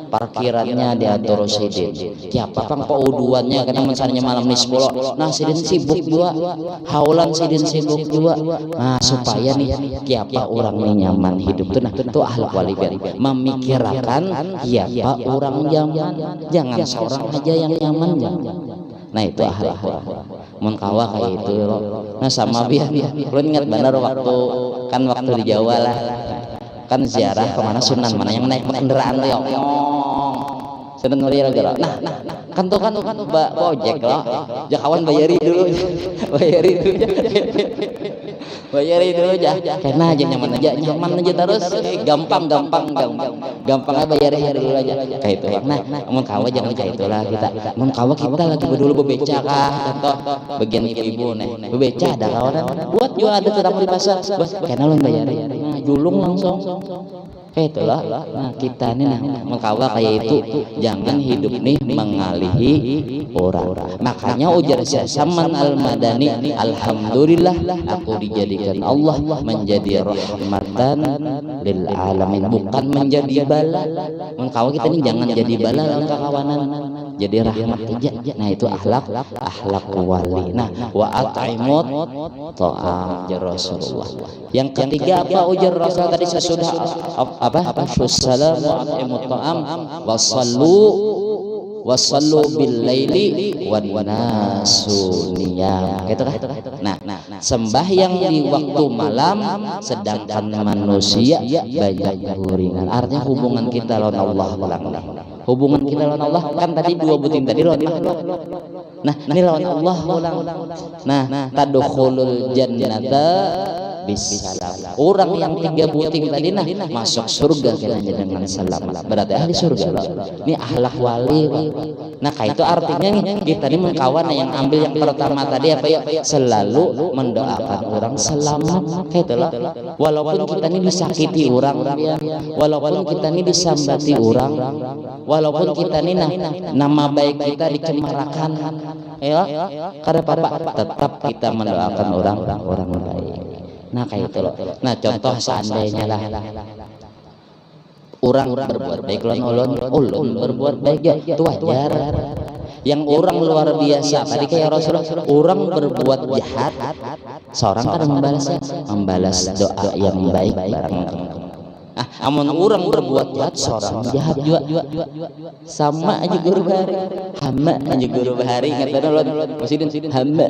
[SPEAKER 1] parkirannya diatur Sidin kiapa pang pauduannya karena misalnya malam nisbolo nah Sidin sibuk juga haulan Sidin sibuk juga nah supaya nih kiapa orang ini nyaman hidup tuh nah itu akhlak wali memikirkan kiapa orang nyaman jangan seorang aja yang nyaman nah itu akhlak mun kawa kayak itu nah sama biar lu ingat benar waktu di Jawa lah kan ziarah kemana Sunan mana yang naik kendaraan tuh Sunan Muria gara nah kan tuh ojek loh jakawan bayari dulu aja karena aja nyaman aja terus gampang aja bayari dulu aja kayak itu nah mun kawa jangan kayak itulah kita mun kawa kita lagi dulu bebeca kah contoh bagian ibu-ibu nih bebeca ada kawan buat juga ada tetap di pasar karena lo bayari nah julung langsung Itulah. Nah kita nih mengkawa kayak itu jangan hidup nih mengalihi orang. Makanya ujar Saman Al-Madani, alhamdulillah aku dijadikan Allah menjadi rahmatan lil alamin, bukan menjadi bala. Mengkawa kita nih jangan jadi bala lawan kakawanan, jadi rahmat aja. Nah itu akhlak wali. Nah wa at'imut ta'am ya Rasulullah. Yang ketiga apa ujar Rasul tadi sesudah apa assalamu alaikum ta'am wasallu bil laili wan nasu niyam gitu kan. Nah sembahyang di waktu malam sedangkan manusia banyak guringan. Artinya hubungan kita lawan Allah ulang. Hubungan kita lawan Allah kan tadi dua butin tadi lawan makhluk. Nah ini lawan Allah ulang. Nah tadkhulul jannata bisalam. Orang yang tiga buting tadi masuk surga dengan selamat. Berarti ahli surga. Ini akhlak wali. Nah kayak itu artinya kita ini mengkawan yang ambil yang pertama tadi apa ya, selalu mendoakan orang selamat. Kayak itulah. Walaupun kita ini disakiti orang, walaupun kita ini disambati orang, walaupun kita ini nama baik kita dicemarakan, ya karena tetap kita mendoakan orang baik. Nah kayak itu loh. Nah contoh seandainya lah orang berbuat baik ulun berbuat baik ya itu wajar. Yang orang luar biasa tadi kayak Rasulullah, orang berbuat jahat seorang kan membalas doa yang baik bareng. Amun orang berbuat jahat seorang jahat juga sama aja guru bahari, hamba aja guru bahari. Ingat benar loh Presiden hamba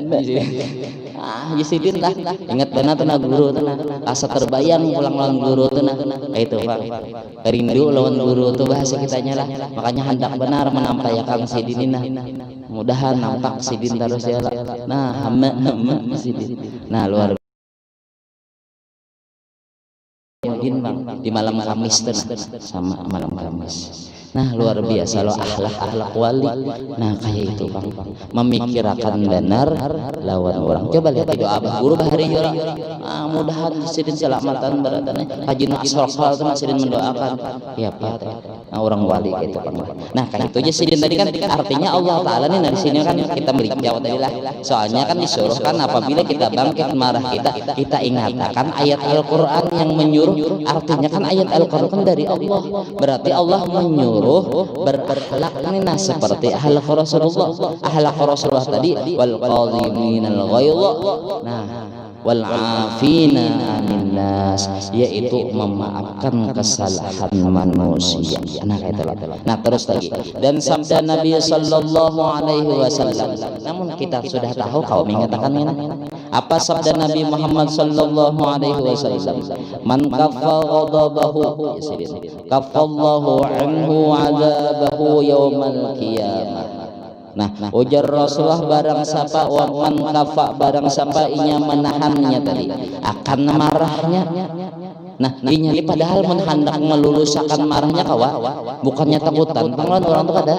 [SPEAKER 1] Yesidin lah ingat benar tenang guru tenang asa terbayang pulang lawan guru tenang itu Pak rindu lawan guru itu bahasa kitanya lah. Makanya hendak benar menampakkan sidin mudahan nampak sidin terus ya lah. Nah hamba sidin nah luar di malam Kamis sama malam Kamis. Nah luar biasa loh akhlak wali. Nah kayak itu Bang, memikirkan benar lawan orang. Coba lihat doa guru bahari ya. Mudahan sidin selamatan beratane haji nasrul itu sidin mendoakan ya Pak. Nah orang wali gitu Bang. Nah kayak itu aja sidin tadi kan artinya Allah Taala nih dari sini kan kita meninjau tadi lah. Soalnya kan disuruh kan apabila kita bangkit marah kita ingatkan ayat Al-Qur'an yang menyuruh. Artinya kan ayat Al-Qur'an dari Allah. Berarti Allah menyuruh berakhlak nina seperti akhlak Rasulullah tadi wal qadhiminal ghaidha. Nah wal afina 'anil nas, yaitu memaafkan kesalahan manusia. Nah itulah. Nah terus lagi dan sabda Nabi sallallahu alaihi wasallam. Namun kita sudah tahu kau mengatakan apa sabda Nabi Muhammad sallallahu alaihi wasallam, man kaffa ghadabahu kaffallahu anhu 'adzabahu yaumal qiyamah. Nah ujar Rasulullah barang siapa man kafa barang siapa inya menahannya tadi akan marahnya. Nah inya ini padahal hendak melulusakan marahnya kawa bukannya takutan panglan orang tuh ada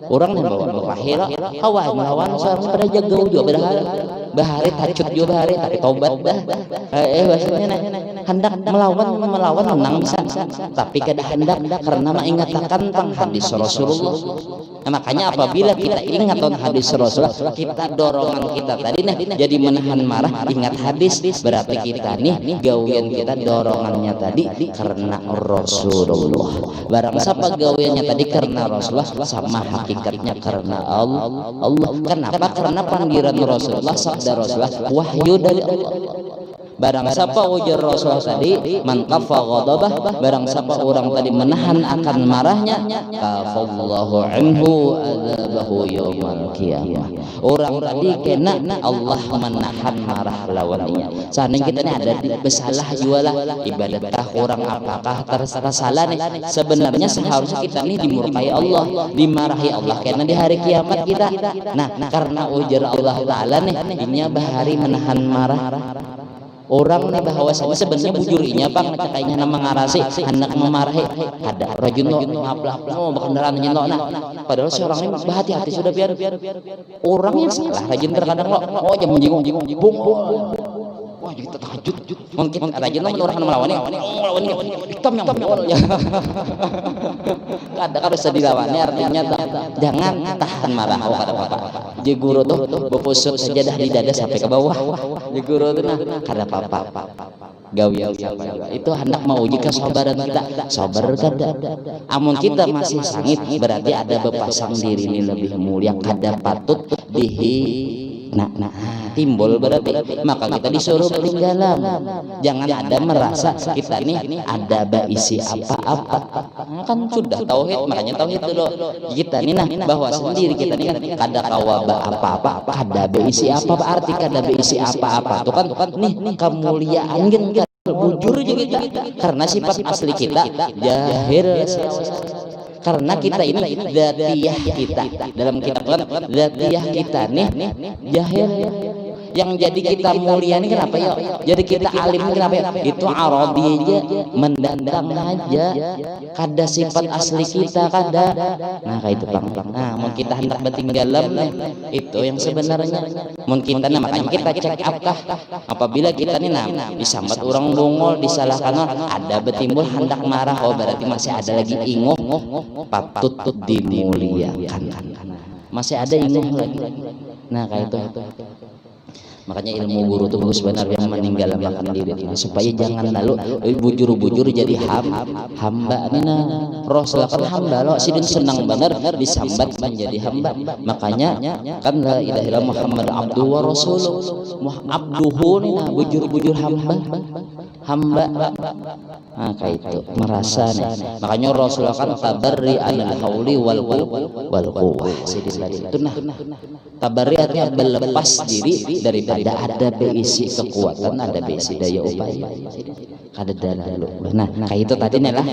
[SPEAKER 1] orang yang bawa bahira kawan melawan seorang pada jaga juga padahal bahari tacut juga bahari tapi tobat dah bahasanya hendak melawan menang bisa tapi kada hendak karena mengingatkan tentang hadis Rasulullah. Nah, makanya apabila kita ingat on hadis Rasulullah, kita dorongan kita tadi jadi menahan marah ingat hadis, berarti kita nih gawian kita dorongannya tadi karena Rasulullah. Barang siapa gawiannya tadi karena Rasulullah sama hakikatnya karena Allah. Kenapa? Karena panggilan Rasulullah, sabda Rasulullah wahyu dari Allah. Barang siapa ujar Rasulullah tadi man kaffa ghadabah, barang siapa orang tadi menahan akan marahnya kafallahu anhu adzabahu yaumal qiyamah. Orang tadi kena Allah menahan marah lawannya. Seandainya kita ini ada bersalah jualah ibadatkah orang apakah tersalah nih, sebenarnya seharusnya kita ini dimurkai Allah, dimarahi Allah karena di hari kiamat kita. Nah karena ujar Allah Ta'ala nih inya bahari menahan marah orang nih bahwasanya sebenarnya bujurinya Bang kayaknya nama ngarasi hendak memarahi ada rajin no ngaplak no kendaraan nyeno nah padahal seorang ini berhati-hati sudah biar orang yang salah rajin terkadang lo jam menjingung bung wah kita tahajud mungkin rajin namun orang melawan hitam yang ya ada harus dilawannya artinya jangan tahan marah kada apa-apa je guru tuh bepusut sajadah di dada sampai ke bawah je guru tuh nah kada apa-apa gawian itu hendak mau jika sabaran kita sabar kada amun kita masih sangit berarti ada bepasang diri ini lebih mulia kada patut timbul berarti maka kita disuruh ketinggalan jangan ada merasa kita ini ada isi apa-apa kan sudah tauhid makanya tauhid dulu kita ini bahwa sendiri kita ini kada kawaba apa-apa kada isi apa arti kada isi apa-apa itu kan nih kemuliaan kan bujur juga kita karena sifat asli kita jahil karena kita ini dzatiyah kita dalam kitab dzatiyah kita nih jahil yang jadi kita mulia ini kenapa ya jadi kita alim kenapa ya itu aradi aja mendatang aja kada sifat asli kita kada nah kayak itu bang nah mau kita hendak betinggalan itu yang sebenarnya mungkin kita makanya kita cek apakah apabila kita nih disambat orang bongol disalahkan ada betimbul hendak marah oh berarti masih ada lagi ingoh patut dimuliakan masih ada ingoh lagi nah kayak itu makanya ilmu guru itu sebenarnya meninggalkan diri supaya jangan lalu bujur-bujur jadi hamba nina Rasul kan hamba lo sidin senang benar disambat menjadi hamba makanya kan la ilaha illallah Muhammad abduhu wa rasuluh abduhu nina bujur-bujur hamba nah kayak itu merasa nih makanya Rasul kan tabarri anil hauli wal quwwah sidin tadi itu nah tabarri artinya berlepas diri daripada ada beisi kekuatan ada beisi daya upaya kada dalalu nah kayak itu tadi nih lah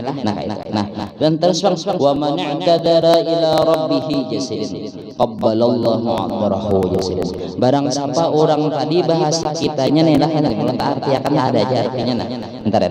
[SPEAKER 1] nah dan terus wa man i'tadara ila rabbih jasidin qabbalallahu a'darahu jasidin barang siapa orang tadi bahasa kitanya nih lah yang arti akan ada aja artinya nah entar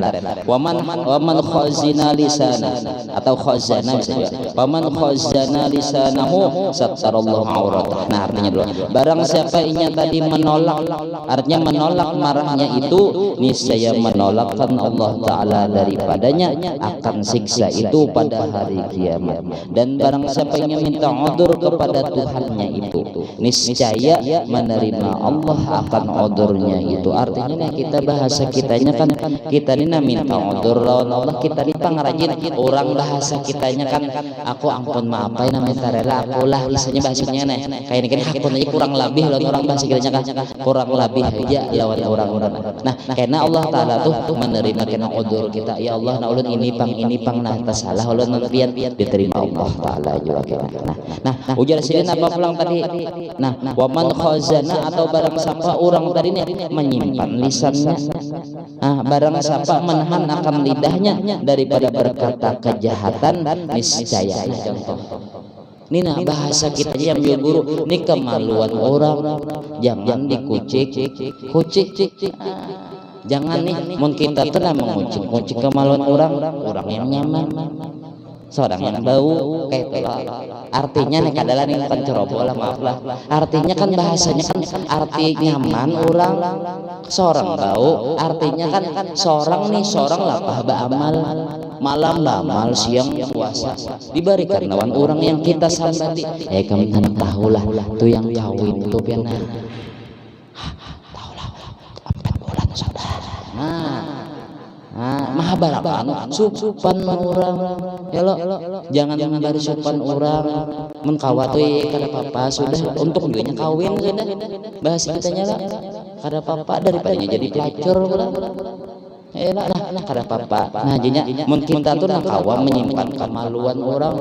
[SPEAKER 1] wa man khazina lisana atau khazana bisa wa man khazana lisanahu sattarallahu auratah nah artinya dulu barang siapa inya tadi menolak artinya menolak marahnya itu niscaya menolakkan Allah Ta'ala daripadanya akan siksa itu pada hari kiamat dan barang siapa yang minta udzur kepada Tuhannya itu niscaya menerima Allah akan udzurnya itu artinya kita bahasa kitanya kan kita ini minta udzur lawan Allah kita ini pangrajin orang bahasa kitanya kan aku ampun maafai minta rela aku lah isanya bahasanya nih kayak ini kan aku aja kurang lebih lawan orang bahasa kitanya kan kurang lebih aja lawan orang-orang nah karena Allah Ta'ala tuh menerima kena udzur kita ya Allah nah ulun ini pang nah salah ulun pian diterima Allah Ta'ala juga kita nah ujar sidin apa pulang tadi nah waman khazana atau barang siapa orang tadi ini menyimpan lisannya barang siapa menahan akan lidahnya daripada berkata kejahatan niscaya contoh Nina bahasa kita yang guru ini kemaluan orang jangan dikucik jangan nih mun kita telah mengucik kemaluan orang yang nyaman seorang yang bau kayak itu artinya nih kadalah nih penceroboh lah maaf lah artinya kan bahasanya kan arti nyaman orang seorang bau artinya kan seorang lapah ba'amal malam ba'amal siang puasa diberikan lawan orang yang kita sambati kamu tahulah tuh yang kawin tuh piana tahulah 4 bulan saudara mahabarakan supan orang ya lo jangan dari supan orang mengkawatui kada apa-apa sudah untuk dirinya kawin sudah bahasa kitanya lah kada apa-apa daripadanya jadi pelacur nah kada apa-apa nah jadinya mungkin kita tuh nakawa menyimpan kemaluan orang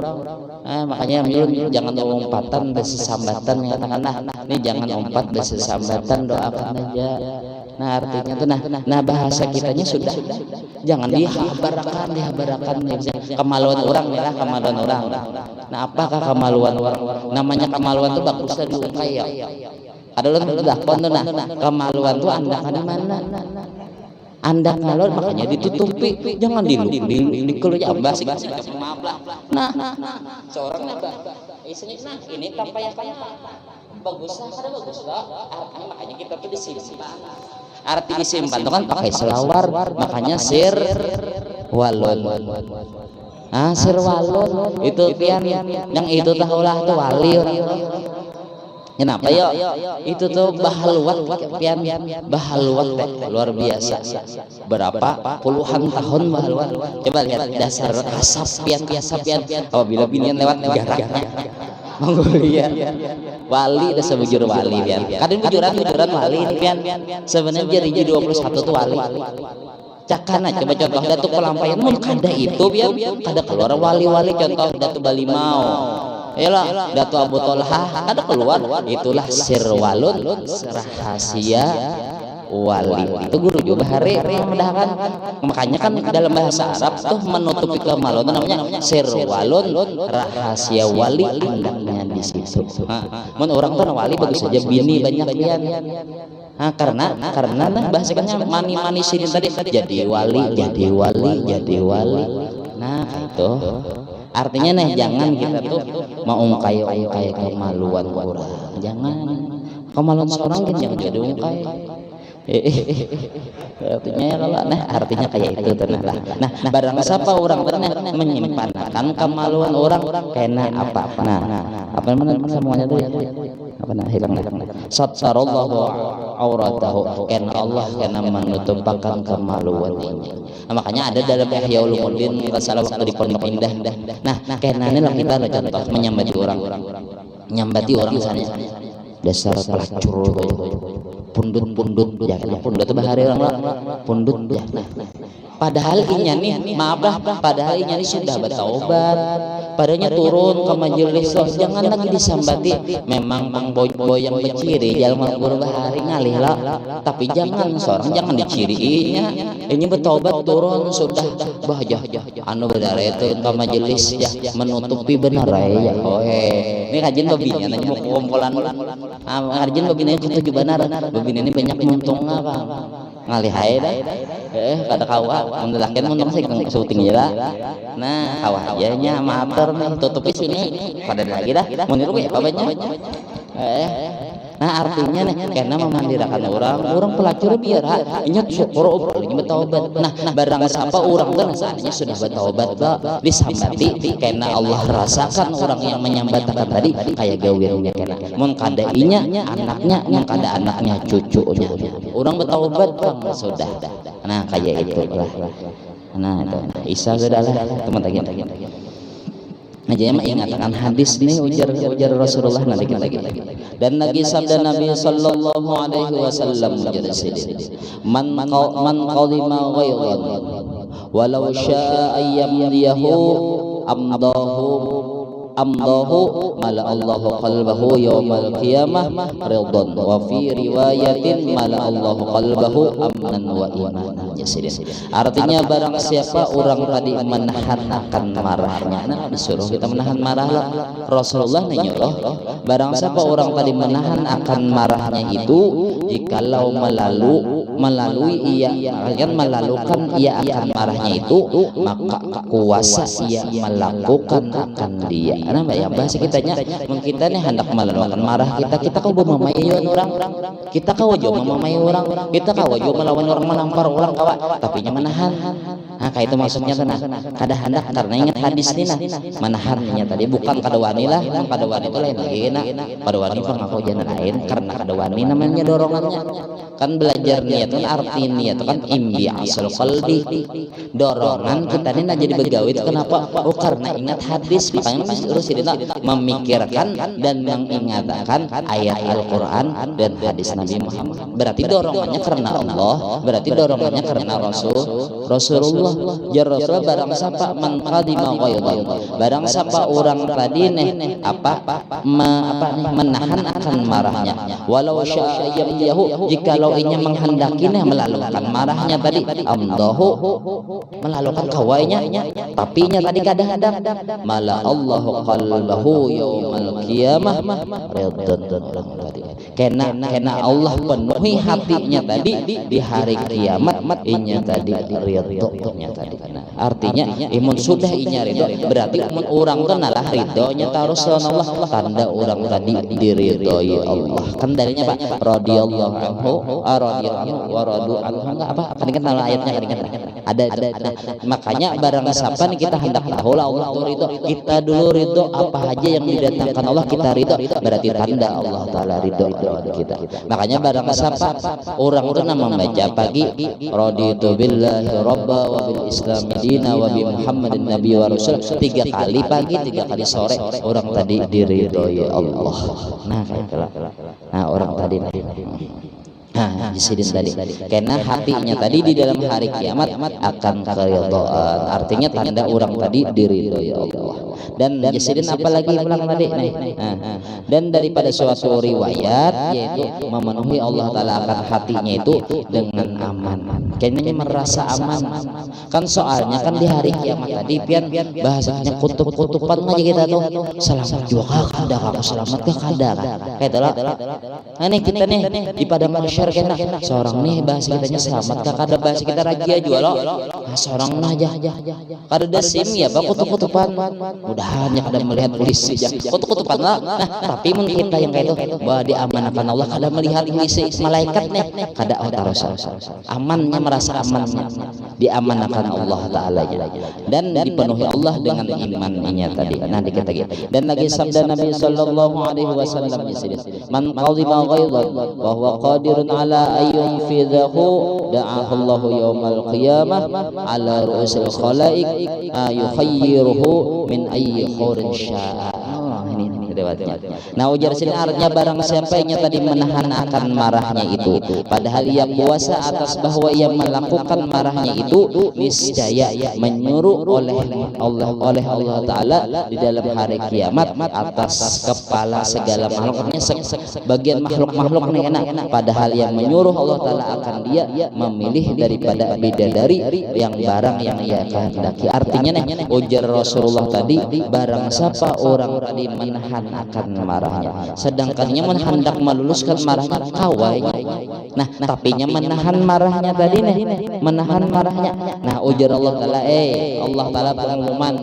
[SPEAKER 1] makanya jangan lompatan besesambatan katakan ini jangan lompat besesambatan doakan aja nah artinya tuh nah bahasa kitanya sudah jangan dihabarakan kemaluan orang kemaluan orang nah apakah kemaluan orang namanya kemaluan tuh bagusnya diungkai ya adalah dakon tuh nah kemaluan tuh andakan di mana anda ngalor makanya ditutupi jangan dikeluh ya mbak sih nah seorang mbak isinya ini tanpa yang kayak bagus lah artinya makanya kita tuh disimpan Arti isim bantu kan pakai selawar, makanya sir walun. Ah, sir walun itu pian yang itu tahulah tuh wali orang. Kenapa ya? Itu tuh bahaluat pian, bahaluat teh luar biasa. Berapa puluhan tahun bahaluat. Coba lihat dasar asap pian. Apabila binian lewat garaknya Mongolia. Wali dah sebujur wali pian. Kadang bujuran wali pian. Sebenarnya jadi 21 tuh wali. Cakana coba contoh Datuk Pelampaian mun kada itu pian, kada keluar wali-wali contoh Datuk Balimau. Yalah, Datu Abu Tolha ada keluar, itulah sirwalun, rahasia wali. Itu guru juga hari memudahkan. Makanya kan dalam bahasa Arab tuh menutupi kemaluan namanya sirwalun, rahasia wali hendaknya di situ. Mun orang tuh wali bagus saja bini banyak lian. Karena nah bahasanya mani sini tadi jadi wali. Nah itu artinya nih jangan kita tuh mau ungkai kemaluan orang, jangan kemaluan seorang kan jangan jadi ungkai. Artinya ya kalau artinya kayak itu ternyata. Nah barang siapa orang ternyata menyimpankan kemaluan orang kena apa mana semuanya tuh apa hilang satarallahu auratahu, kena Allah kena menutupkan kemaluan ini. Makanya ada dalam Ihya Ulumuddin masalah waktu di Pondok Indah. Nah kena ini lah kita contoh menyambati orang misalnya dasar pelacur pundut ya pundut itu bahari orang pundut ya. Padahal inya nih padahal inya nih sudah bertaubat, padanya turun ke majelis jangan lagi disambati. Memang Bang boy yang berciri jalma guru bahari ngalih lah, tapi jangan seorang jangan diciriinya ini bertaubat turun sudah bahjah anu bedare itu ke majelis ya menutupi benar ya. Ini kajian babinya nanya mau kumpulan kajian babinya itu benar babin ini banyak untung apa ngalih hai dah kada kawa mendelakan untung sih kang syuting aja lah. Nah kawa aja nya mater nih tutupi sini pada lagi dah meniru ya babanya. Nah artinya nih karena memandirakan orang pelacur biar ingat syukur ini bertaubat. Nah barang siapa orang kan saatnya sudah bertaubat disambati karena Allah rasakan orang yang menyambatakan tadi kayak gawirnya kena mun kada inya anaknya mun kada anaknya cucunya orang bertaubat kan sudah. Nah kayak itu lah. Nah Isa sudah lah teman-teman. Nah jadi mengingatkan hadis nih ujar Rasulullah nanti kita lagi. Dan lagi sabda Nabi sallallahu alaihi wasallam ujar sini. Man qalima ghairan walau syaa ayyamdiyahu amdahu mala Allahu qalbahu yaumal qiyamah ridwan wa fi riwayatin mala Allahu qalbahu amnan wa imanan. Artinya barang siapa orang tadi menahan akan marahnya, disuruh kita menahan marah lah. Rasulullah menyuruh barang siapa orang tadi menahan akan marahnya itu jikalau melalui ia akan melalukan ia akan marahnya itu maka kuasa ia melakukan akan dia. Kenapa ya bahasa kitanya mungkin kita nih hendak melalukan marah kita kau memayu orang, kita kau jauh memayu orang, kita kau jauh melawan orang menampar orang kawa tapi nya menahan. Nah kayak itu maksudnya tenang kada hendak karena ingat hadis ini menahannya tadi bukan kada wani lah, kada wani itu lain lagi kada wani pengaku jangan lain karena kada wani namanya dorongannya kan belajar niat kan arti niat kan imbi asal qalbi dorongan kita ini jadi begawi itu kenapa karena ingat hadis makanya terus kita memikirkan dan mengingatkan ayat Al-Quran dan hadis Nabi Muhammad. Berarti dorongannya karena Allah, berarti dorongannya karena Rasulullah. Ya Rasulullah barang siapa man qadima ghaidan, barang siapa orang tadi nih menahan akan marahnya walau syaa yamdiyahu jikalau inya menghendaki melalukan marahnya tadi amdahu melalukan kawainya tapi nya tadi kadang-kadang mala Allahu qalbahu yaumal qiyamah riddan kena Allah penuhi hatinya tadi di hari kiamat inya tadi ridhonya tadi. Artinya imun sudah inya ridho berarti imun orang kenalah ridhonya Rasulullah tanda orang tadi diridhoi Allah kan darinya Pak radhiyallahu anhu wa radu anhu apa kan ayatnya kan ada. Nah, makanya barang siapa nih kita hendak tahu lah Allah itu ridho, kita dulu ridho apa aja yang didatangkan Allah kita ridho, berarti tanda Allah taala ridho kita. Makanya barang siapa orang itu nama membaca pagi raditu billahi robba wa bil islam dina wa bi muhammadin nabi wa rasul 3 kali pagi 3 kali sore, orang tadi diridhoi Allah. Nah itulah. Nah orang tadi nah disidin tadi karena hatinya tadi di dalam hari kiamat akan keridhaan, artinya tanda orang tadi diridhoi Allah. Dan disidin apalagi ulang tadi dan daripada suatu riwayat yaitu memenuhi Allah taala akan hatinya itu dengan aman, kayaknya merasa aman kan, soalnya kan di hari kiamat tadi pian bahasanya kutub-kutupan aja kita tuh selamat juga kada kamu selamat ke kada kayak itulah. Nah nih kita nih di padang mahsyar kena seorang nih bahas kitanya selamat kak, kada bahas kita raja jual loh, nah seorang aja kada dasim ya pak kutub-kutupan, mudahan ya kada melihat polisi ya kutub-kutupan lah. Nah tapi mungkin kita yang kayak itu bahwa diamankan Allah kada melihat polisi malaikat nih kada otarosa amannya, merasa amannya diamankan Allah taala dan dipenuhi Allah dengan imannya tadi. Nanti kita dan lagi sabda Nabi sallallahu alaihi wasallam di sini, man qadima ghaidan wa huwa qadirun ala ayyunfidhahu da'ahu Allahu yaumal qiyamah ala ru'usil khalaiq yukhayyiruhu min ayyi khurin sya'a. Ini riwayatnya. Nah ujar sini artinya barang siapa yang tadi menahan akan marahnya itu, padahal ia puasa atas bahwa ia melakukan marahnya itu, niscaya menyuruh oleh Allah Taala di dalam hari kiamat atas kepala segala makhluknya, sebagian makhluk nih enak, padahal yang menyuruh Allah Taala akan dia memilih daripada bidadari yang barang yang ia kehendaki. Artinya nih ujar Rasulullah tadi barang siapa orang tadi menahan akan marahnya, sedangkannya hendak meluluskan marahnya kawainya. Nah tapinya menahan marahnya tadi nih, menahan marahnya. Nah ujar Allah Taala Allah Taala pengumuman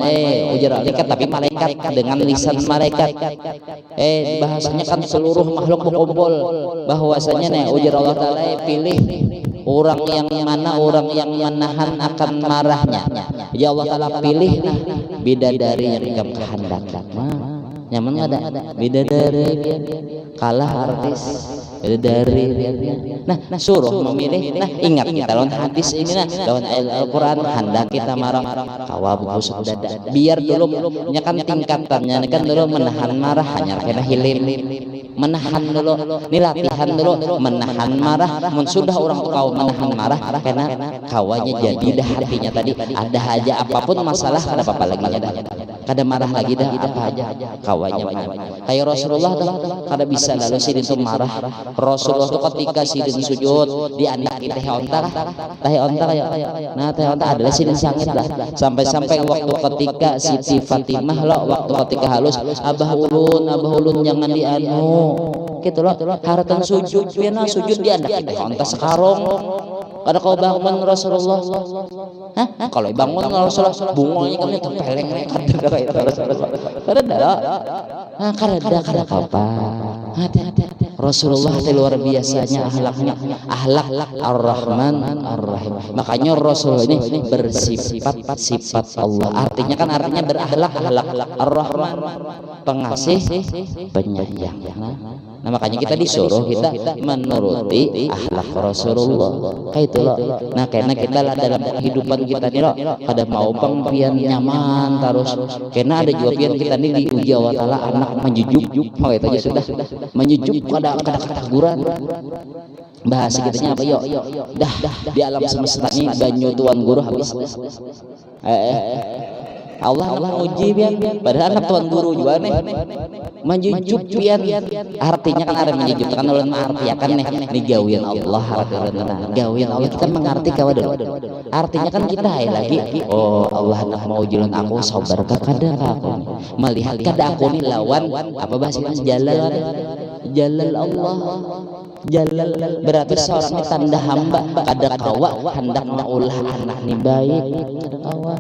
[SPEAKER 1] ujar malaikat, tapi malaikat dengan lisan malaikat bahasanya kan seluruh makhluk berkumpul bahwasanya nih ujar Allah Taala pilih orang yang mana orang yang menahan akan marahnya. Ya Allah Taala pilih bidadari yang kamu kehendaki. Nyaman ada bidadari kalah artis bidadari. Nah suruh memilih. Nah ingat kita lawan hadis ini lawan Al-Quran hendak kita marah kawa buku sudah biar dulu kan tingkatannya kan dulu menahan marah hanya kena hilim, menahan dulu ini latihan dulu menahan marah. Sudah orang tuh kau menahan marah karena kawanya jadi dah hatinya tadi ada aja apapun masalah kada apa-apa lagi kada marah lagi dah apa aja kawanya kayak Rasulullah tuh kada bisa lalu sidin tuh marah. Rasulullah tuh ketika sidin sujud diandaki teh onta ya nah teh onta adalah sidin sangit lah sampai waktu ketika Siti Fatimah loh waktu ketika halus abah ulun jangan dianu gitu loh haratan sujud piana sujud diandaki teh onta sekarang. Ada kau bangun Rasulullah, kalau bangun Rasulullah bunganya kamu terpeleng kada apa. Hati-hati Rasulullah luar biasanya akhlak ar-Rahman ar-Rahim. Makanya Rasul ini bersifat sifat Allah. Artinya berakhlak ar-Rahman, pengasih penyayang. Nah makanya kita disuruh kita menuruti akhlak Rasulullah kayak itu loh. Nah karena kita lah dalam kehidupan kita nih loh kada mau pian nyaman terus, karena ada juga pian kita nih diuji Allah Taala anak menjujuk itu aja sudah menjujuk kada ketaguran. Bahasa kitanya apa yuk dah di alam semesta ini banyu tuan guru habis Allah uji pian padahal anak tuan guru juga nih menjujuk pian. Artinya kan ada menjujuk kan ulun mengartiakan nih gawian Allah gawian Allah kita mengerti kawa dulu. Artinya kan kita lagi Allah nak mau ujian aku sabar kada aku melihat kada aku nih lawan apa bahasa jalal Allah jalal berarti seorang tanda hamba kada kawa hendak maulah anak nih baik kada kawa.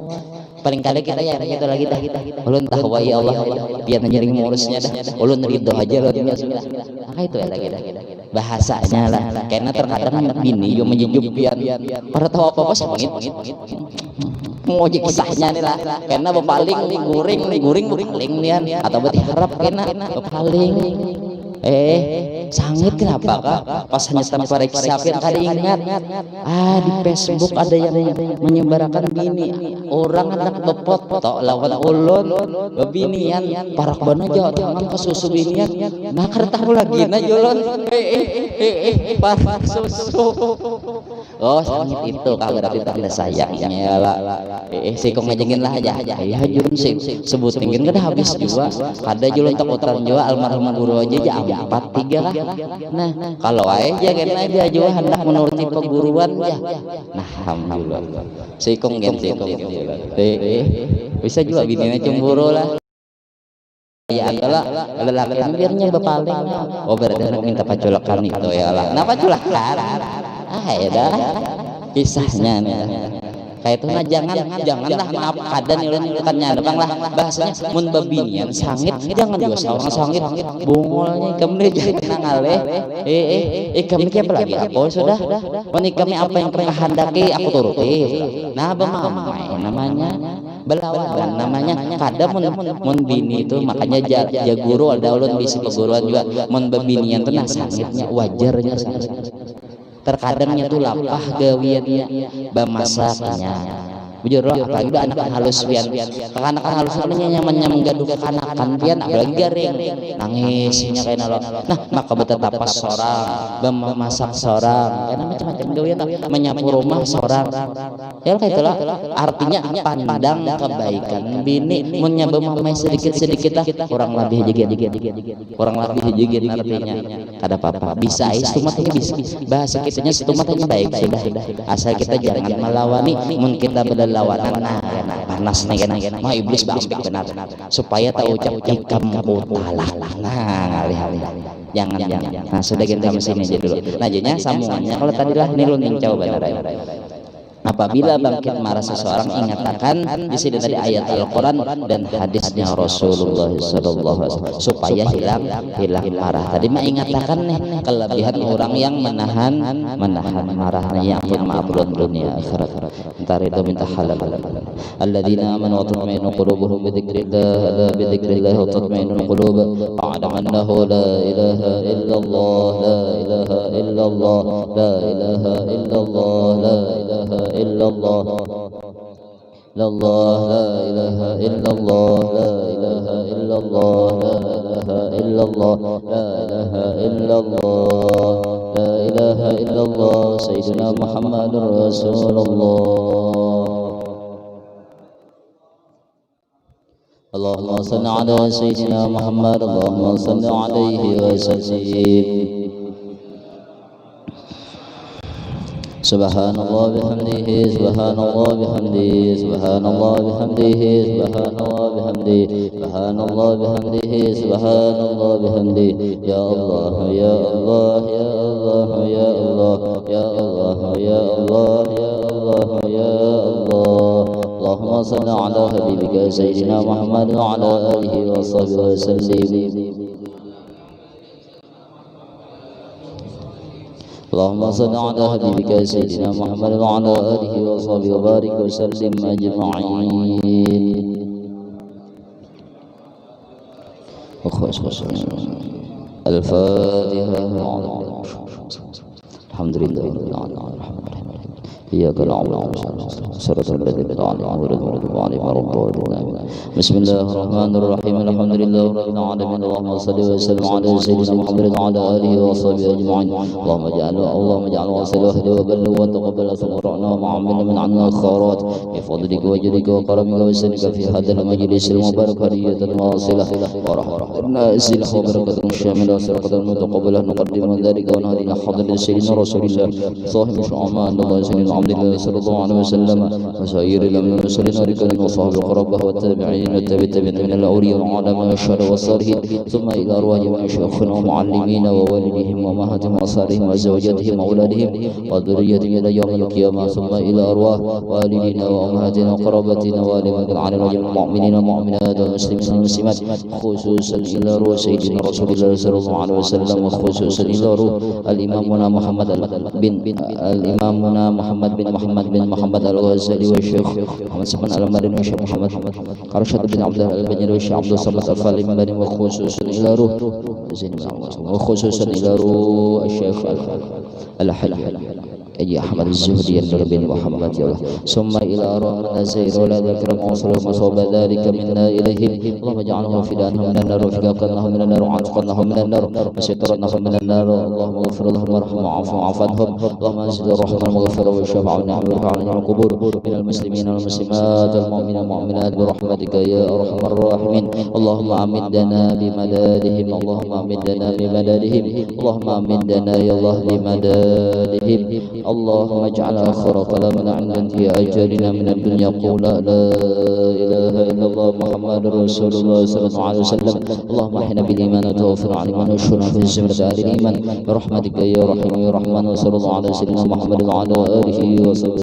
[SPEAKER 1] Paling kali kita ya itu lagi dah ulun tahu ya Allah biar nyering ngurusnya dah ulun ridho aja loh. Nah itu ya lagi dah bahasanya lah, karena terkadang bini yo menjujupian pada tahu apa-apa sih pengit mau kisahnya nih lah, karena bepaling guring nian atau berarti harap kena bepaling sangit kenapa kah pas hanya tanpa reksapian kada ingat di Facebook ada yang menyebarkan bini orang anak bepoto lawan ulun bebinian parak bana aja tangan ke susu binian makar tahu lagi na julun parak susu oh sangit itu kagak berarti tanda sayangnya lah si kong ngajengin lah aja ya julun sih sebut tingin kada habis juga kada julun takutan juga almarhum guru aja 4-3 lah. Nah, kalau aja kena aja juga hendak menuruti perguruan ya. Nah, alhamdulillah. Sikong bisa juga bininya cemburu lah. Ya adalah lelaki biarnya bepaling. Oh berarti mau minta paculakan itu ya lah. Nah paculakan. Ya dah. Kisahnya nih. Kayak itu nah janganlah maaf kada nih bukannya depang lah bahasanya mun babinian sangit jangan juga seorang sangit bungolnya kami jadi nangale kami apa lagi apa sudah menik kami apa yang kami kehendaki aku turuti nah bemamai namanya belawan namanya kada mun bini itu makanya guru ada ulun bisi peguruan juga mun babinian tuh nah sangitnya wajarnya sangit terkadangnya tuh lapah gawiannya bamasaknya bujur loh apalagi udah anak halus pian anak halus namanya nyaman gaduh kekanakan pian apalagi garing nangisnya kayak nalo nah maka betetapas seorang memasak seorang karena macam-macam gawian menyapu rumah seorang ya kayak itulah artinya pandang kebaikan bini menyabam mamai sedikit lah kurang lebih jigit artinya ada apa-apa bisa setumatnya bisa bahasa kitanya setumatnya baik sudah asal kita jangan melawani mun kita lawanan panas nih kena mah iblis bangsa benar supaya tak ucap ikam kutalah nah ngalih jangan nah sudah kita sini aja dulu nah jadinya sambungannya kalau tadilah nilun nincau benar apabila bangkit marah seseorang ingatkan di sini tadi ayat Al-Quran dan hadisnya Rasulullah SAW supaya hilang marah. Tadi mah ingatkan nih kelebihan orang yang menahan marahnya yang pun maafun dunia akhirat. Ntar itu minta halal. Alladzina amanu wa tatma'innu qulubuhum bi dzikrillah bi dzikrillah wa tatma'innul qulub fa'lam annahu la ilaha illallah la ilaha illallah la ilaha illallah la ilaha illallah la ilaha illallah la ilaha illallah la ilaha illallah la ilaha illallah la ilaha illallah sayyidina Muhammadur Rasulullah Allahumma salli ala sayyidina Muhammad Allahumma salli alaihi wa sallim Subhanallah bihamdihi subhanallah bihamdihi subhanallah bihamdihi subhanallah bihamdihi subhanallah bihamdihi subhanallah bihamdihi ya Allah ya Allah ya Allah ya Allah ya Allah ya Allah ya Allah ya Allah Allahumma salli ala habibika sayyidina Muhammad wa ala alihi wa sahbihi wa sallim اللهم صل على حبيبك سيدنا محمد وعلى آله وصحبه وبارك وسلم أجمعين الفاتحة الحمد لله رب العالمين إياك نعبد صراط الذين أنعمت عليهم بسم الله الرحمن الرحيم الحمد لله رب العالمين اللهم صل وسلم على سيدنا محمد وعلى آله وصحبه أجمعين اللهم اجعل واصل وحده وبلغ وتقبل ثمرنا وعملنا من عنا الخيرات بفضلك وجودك وكرمك وسنك في هذا المجلس المبارك هدية واصلة ورحمة الناس له وبركة شاملة وسرقة متقبلة نقدم ذلك ونهدي حضرة سيدنا رسول الله صاحب الأمان الله سيدنا عبد الله صلى الله عليه وسلم وسائر المرسلين ورجال وصحبه وقربه والتابعين والتابعين من الأولياء والعلماء والشهداء والصالحين ثم إلى أرواح مشايخنا ومعلمين ووالديهم وأمهاتهم وأصهارهم وزوجاتهم وأولادهم وذريتهم إلى يوم القيامة ثم إلى أرواح والدينا وأمهاتنا وقرابتنا والمن على وجه المؤمنين والمؤمنات والمسلمين والمسلمات خصوصا إلى روح سيدنا رسول الله صلى الله عليه وسلم وخصوصا إلى روح الإمامنا محمد بن محمد الغزالي والشيخ محمد سلمان المدني والشيخ محمد أرشد بن عبد الله البنيري والشيخ عبد الصمد الفالمبني وخصوصا إلى روح وخصوصا إلى روح الشيخ الحلي أي أحمد الزهدي النور بن محمد يا الله ثم إلى أرواح الزير ولا ذكر وصل وصوب ذلك منا إليهم اللهم اجعله فداءهم من النار وفداءهم من النار وعتقناهم من النار وسترناهم من النار اللهم اغفر لهم وارحمهم وعفو عنهم اللهم انزل الرحمة المغفرة والشفاعة والنعم والرفع القبور من المسلمين والمسلمات والمؤمنين والمؤمنات برحمتك يا أرحم الراحمين اللهم أمدنا بمدادهم اللهم أمدنا بمدادهم اللهم أمدنا يا الله بمدادهم اللهم اجعل آخر كلامنا عند انتهاء أجالنا من الدنيا قول لا إله إلا الله محمد رسول الله صلى الله عليه وسلم اللهم احنا بالإيمان وتوفنا على الإيمان واشفنا في الزمرة أهل الإيمان برحمتك يا رحيم يا رحمن وصلى الله على سيدنا محمد وعلى آله وصحبه